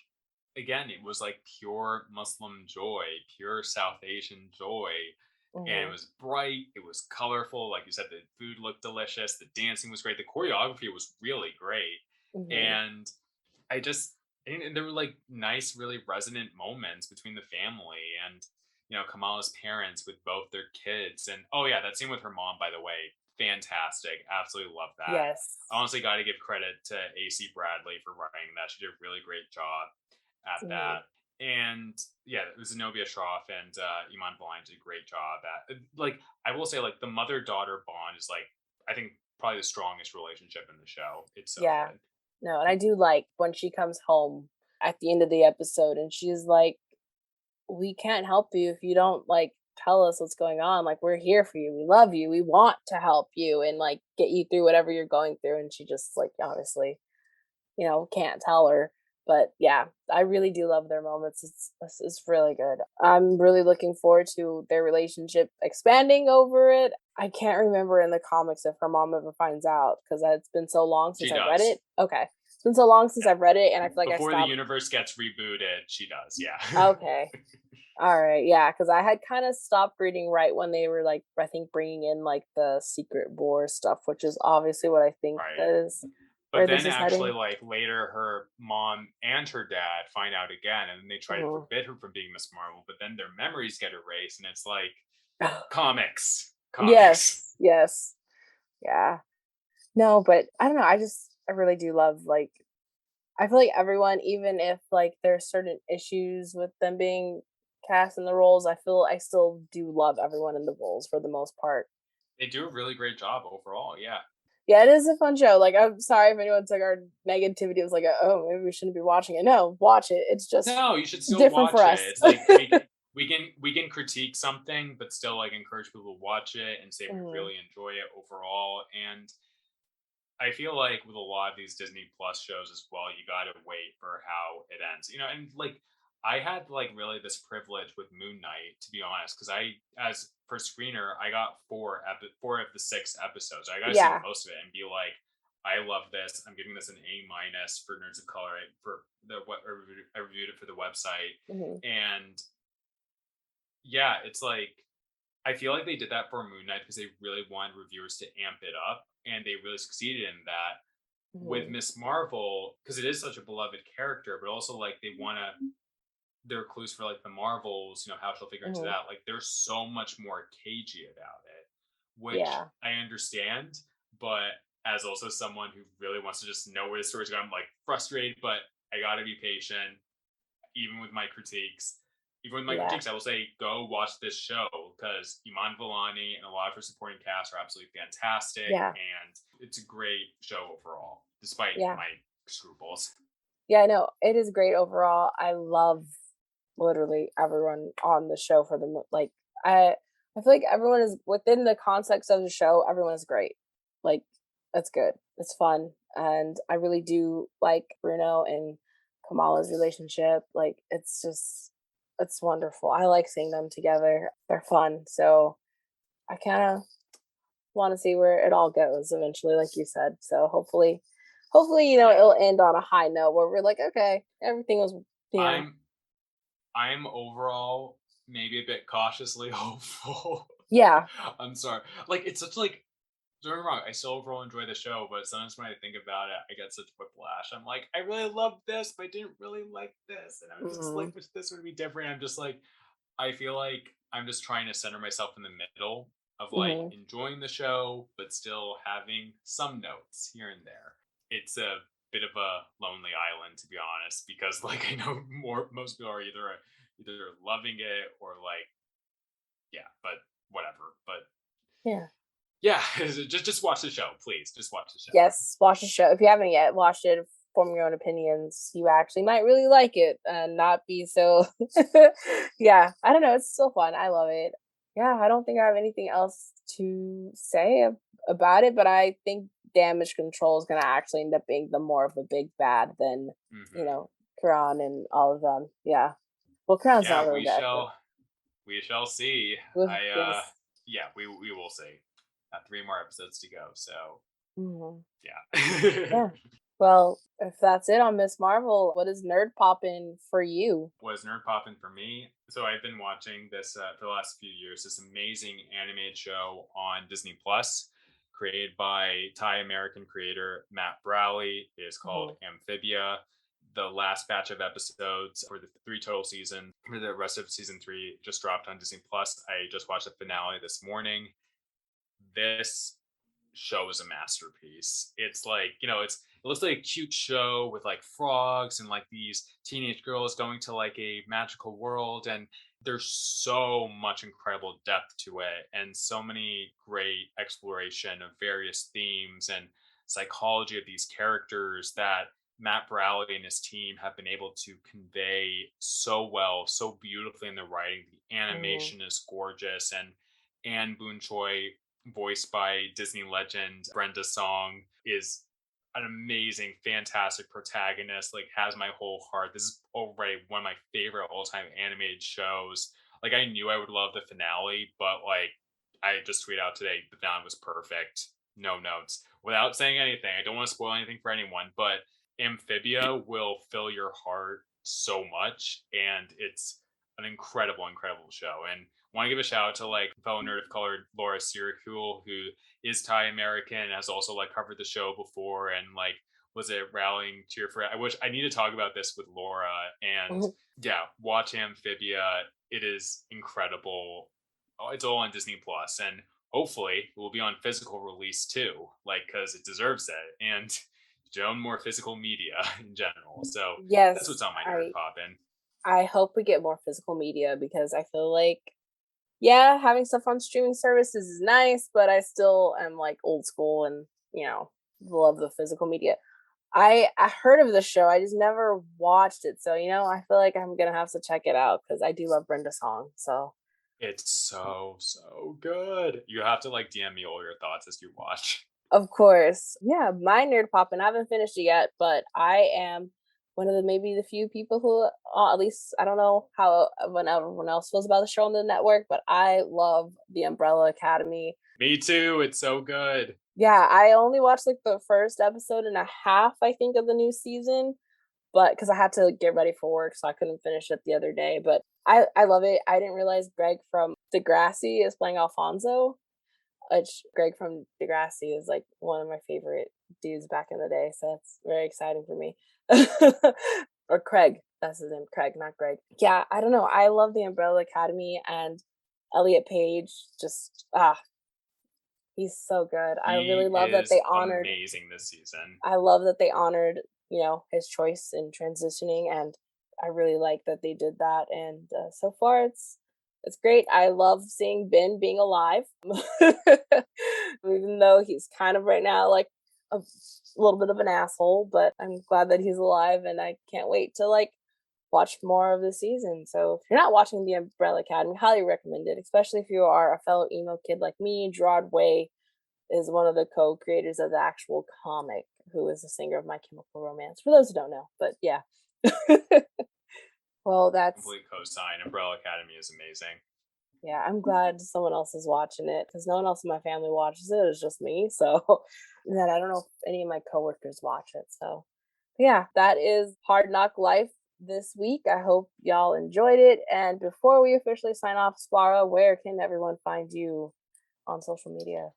again, it was like pure Muslim joy, pure South Asian joy. And it Hmm. was bright, it was colorful. Like you said, the food looked delicious, the dancing was great, the choreography was really great. Hmm. And I just, and there were like nice, really resonant moments between the family and, Kamala's parents with both their kids. And oh, yeah, that scene with her mom, by the way, fantastic. Absolutely love that. Yes. Honestly, got to give credit to AC Bradley for writing that. She did a really great job at Hmm. that. And yeah, it was Zenobia Shroff and Iman Vellani did a great job at. Like, I will say, like the mother daughter bond is like, I think, probably the strongest relationship in the show. It's so Yeah. good. No, and I do like when she comes home at the end of the episode and she's like, "We can't help you if you don't like tell us what's going on. Like we're here for you. We love you. We want to help you and like get you through whatever you're going through." And she just like obviously, can't tell her. But yeah, I really do love their moments. It's really good. I'm really looking forward to their relationship expanding over it. I can't remember in the comics if her mom ever finds out because it's been so long She since I've read does. it. Okay. It's been so long since Yeah. I've read it, and I feel like I Before the stopped. universe gets rebooted, she does. Yeah. Okay. All right. Yeah, because I had kind of stopped reading right when they were like, I think bringing in like the Secret War stuff, which is obviously what I think Right. that is But where this then is actually, heading. like later, her mom and her dad find out again, and then they try to Mhm. forbid her from being Miss Marvel. But then their memories get erased, and it's like comics, comics. Yes, yes. Yeah. No, but I don't know, I really do love, like I feel like everyone, even if, like, there's certain issues with them being cast in the roles, I still do love everyone in the roles for the most part. They do a really great job overall. Yeah. Yeah, it is a fun show, like, I'm sorry if anyone took our negativity was like, "Oh, maybe we shouldn't be watching it." No, watch it, it's just No, you should still different for watch it. us. It's like we can critique something, but still like encourage people to watch it and say we Mhm, really enjoy it overall. And I feel like with a lot of these Disney Plus shows as well, you got to wait for how it ends. And like I had like really this privilege with Moon Knight, to be honest, because as for screener, I got four of the 6 episodes. I got to see yeah, most of it and be like, I love this. I'm giving this an A- for Nerds of Color. For the what I reviewed it for the website, mhm, and yeah, it's like I feel like they did that for Moon Knight because they really wanted reviewers to amp it up, and they really succeeded in that. With mhm, Miss Marvel, because it is such a beloved character, but also like they want to, their clues for like the Marvels, how she'll figure into mhm, that. Like they're so much more cagey about it, which yeah, I understand, but as also someone who really wants to just know where the story's going, I'm like frustrated, but I gotta be patient even with my critiques. Even with my yeah, critiques, I will say go watch this show because Iman Vellani and a lot of her supporting cast are absolutely fantastic, yeah, and it's a great show overall, despite yeah. my scruples. Yeah, no, it is great overall. I love literally everyone on the show for the like I feel like everyone is within the context of the show, everyone is great. Like that's good. It's fun. And I really do like Bruno and Kamala's relationship. Like it's wonderful. I like seeing them together. They're fun. So I kind of want to see where it all goes eventually, like you said. So hopefully, Yeah, it'll end on a high note where we're like, okay, everything was, you know, I'm I'm overall maybe a bit cautiously hopeful. yeah. I'm sorry. Like it's such like don't get me wrong, I still overall enjoy the show, but sometimes when I think about it, I get such whiplash. I'm like, I really love this, but I didn't really like this. And I was just Mhm. like, wish this would be different. I'm just like, I feel like I'm just trying to center myself in the middle of like Mhm. enjoying the show, but still having some notes here and there. It's a bit of a lonely island, to be honest, because like I know most people are either loving it or like yeah, but whatever. But Yeah. yeah, just watch the show, please. Just watch the show. Yes, watch the show. If you haven't yet, watch it, form your own opinions. You actually might really like it and not be so yeah, I don't know, it's still fun. I love it. Yeah, I don't think I have anything else to say about it, but I think damage control is gonna actually end up being the more of a big bad than, you Hmm. know, Quran and all of them. Yeah. Well, Crown's Yeah, not really bad. But we shall see. yes. Yeah, we will see. 3 more episodes to go, so Mhm. yeah. Yeah. Well, if that's it on Miss Marvel, what is nerd poppin' for you? Was nerd popping for me? So I've been watching this for the last few years. This amazing animated show on Disney Plus, created by Thai American creator Matt Browley. It is called Amphibia. The last batch of episodes for the 3 total seasons, for the rest of season 3, just dropped on Disney Plus. I just watched the finale this morning. This show is a masterpiece. It's like, it looks like a cute show with like frogs and like these teenage girls going to like a magical world, and there's so much incredible depth to it and so many great exploration of various themes and psychology of these characters that Matt Browley and his team have been able to convey so well, so beautifully in the writing. The Mhm. animation is gorgeous, and Anne Boon Choi, voiced by Disney legend Brenda Song, is an amazing, fantastic protagonist. Like, has my whole heart. This is already one of my favorite all-time animated shows. Like, I knew I would love the finale, but like, I just tweeted out today, the finale was perfect. No notes. Without saying anything, I don't want to spoil anything for anyone, but Amphibia will fill your heart so much, and it's an incredible, incredible show. And want to give a shout out to like fellow nerd of color Laura Sirikul, who is Thai American and has also like covered the show before and like was a rallying cheer for it. I wish I need to talk about this with Laura, and Mhm. yeah, watch Amphibia. It is incredible. Oh, it's all on Disney Plus, and hopefully it will be on physical release too, like because it deserves it. And more physical media in general. So that's what's Yes, on my nerd I poppin'. I hope we get more physical media because I feel like, yeah, having stuff on streaming services is nice, but I still am like old school and, love the physical media. I heard of the show, I just never watched it. So, I feel like I'm gonna have to check it out because I do love Brenda Song. So It's so good. You have to like DM me all your thoughts as you watch. of course. Yeah, my nerd poppin'. I haven't finished it yet, but I am one of the maybe the few people who, at least I don't know how when everyone else feels about the show on the network, but I love the Umbrella Academy. Me too. It's so good. Yeah, I only watched like the first episode and a half, I think, of the new season, but because I had to get ready for work, so I couldn't finish it the other day. But I love it. I didn't realize Greg from Degrassi is playing Alfonso, which Greg from Degrassi is like one of my favorite dudes back in the day. So that's very exciting for me. Or Craig, that's his name, Craig, not Greg. Yeah, I don't know. I love the Umbrella Academy and Elliot Page. Just he's so good. I really He love that is they honored. amazing this season. I love that they honored, his choice in transitioning, and I really like that they did that. And so far, it's great. I love seeing Ben being alive, even though he's kind of right now like a little bit of an asshole. But I'm glad that he's alive, and I can't wait to like watch more of the season. So if you're not watching The Umbrella Academy, highly recommend it, especially if you are a fellow emo kid like me. Gerard Way is one of the co-creators of the actual comic, who is the singer of My Chemical Romance. For those who don't know, but yeah. Well, that's Complete co-sign. Umbrella Academy is amazing. yeah. I'm glad someone else is watching it because no one else in my family watches it. It's just me. So, and then I don't know if any of my coworkers watch it. So, yeah, that is Hard Knock Life this week. I hope y'all enjoyed it. And before we officially sign off, Swara, where can everyone find you on social media?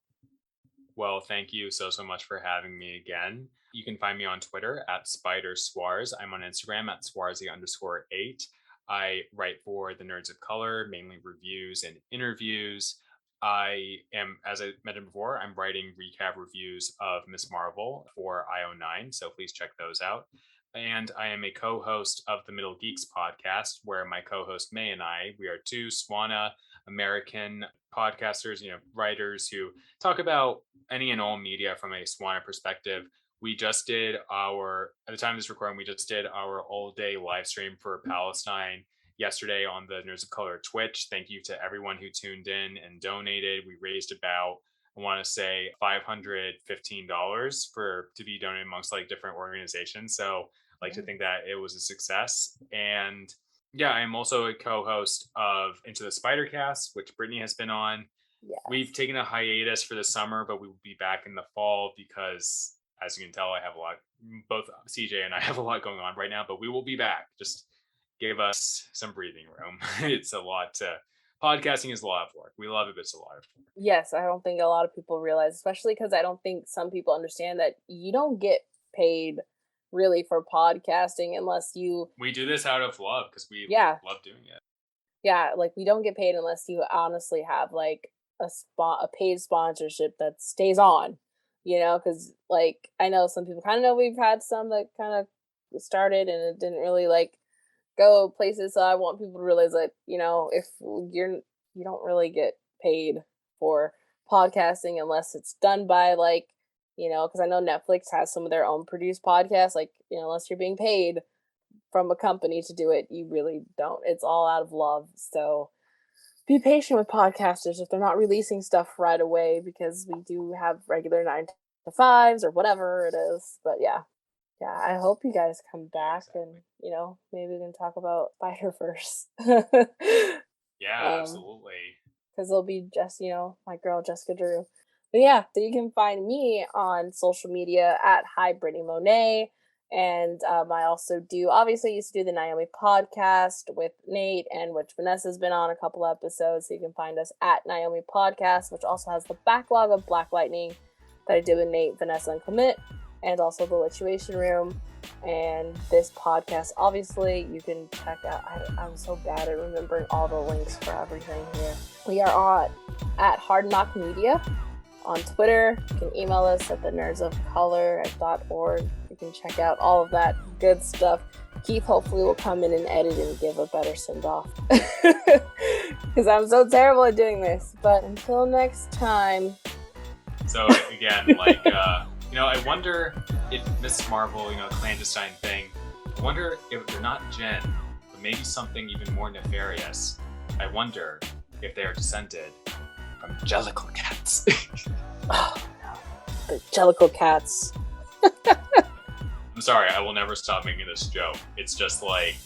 Well, thank you so much for having me again. You can find me on Twitter at Spider Swars. I'm on Instagram at Swarzy_8. I write for the Nerds of Color, mainly reviews and interviews. I am, as I mentioned before, I'm writing recap reviews of Miss Marvel for IO9, so please check those out. And I am a co-host of the Middle Geeks podcast, where my co-host May and we are two Swana American podcasters, writers who talk about any and all media from a Swana perspective. We just did at the time of this recording, we just did our all day live stream for Palestine yesterday on the Nerds of Color Twitch. Thank you to everyone who tuned in and donated. We raised about, I want to say, $515 to be donated amongst like different organizations. So I like to think that it was a success. And Yeah, I am also a co-host of Into the Spider-Cast, which Britney has been on. Yes. We've taken a hiatus for the summer, but we will be back in the fall because, as you can tell, I have a lot. Both CJ and I have a lot going on right now, but we will be back. Just give us some breathing room. It's a lot to. Podcasting is a lot of work. We love it, but it's a lot of work. Yes, I don't think a lot of people realize, especially because I don't think some people understand that you don't get paid really for podcasting unless you. We do this out of love because we Yeah. love doing it. Yeah, like we don't get paid unless you honestly have like a paid sponsorship that stays on, because like I know some people kind of know we've had some that kind of started and it didn't really like go places. So I want people to realize that, if you don't really get paid for podcasting unless it's done by like, because I know Netflix has some of their own produced podcasts, like, unless you're being paid from a company to do it, you really don't. It's all out of love. So be patient with podcasters if they're not releasing stuff right away, because we do have regular 9 to 5s or whatever it is. But yeah, I hope you guys come back and maybe we can talk about Spider-Verse. Yeah, absolutely. Because it'll be just my girl Jessica Drew. But yeah, so you can find me on social media at Hi Brittany Monet. And I also obviously used to do the Naomi podcast with Nate, and which Vanessa's been on a couple episodes. So you can find us at Naomi Podcast, which also has the backlog of Black Lightning that I did with Nate, Vanessa, and Clement, and also the Lituation Room. And this podcast, obviously, you can check out. I'm so bad at remembering all the links for everything here. We are at Hard Knock Media on Twitter. You can email us at thenerdsofcolor.org. You can check out all of that good stuff. Keith hopefully will come in and edit and give a better send-off. Because I'm so terrible at doing this. But until next time. So again, I wonder if Miss Marvel, clandestine thing, I wonder if they're not Djinn, but maybe something even more nefarious. I wonder if they are descended from Jellicle cats. Oh, no. The Jellicle cats. I'm sorry, I will never stop making this joke. It's just like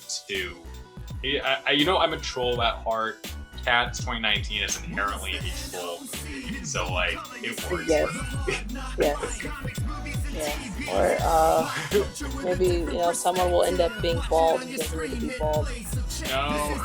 I'm a troll at heart. Cats 2019 is inherently a troll movie, so like it works. Yes. Or maybe someone will end up being bald because they need to be bald. No.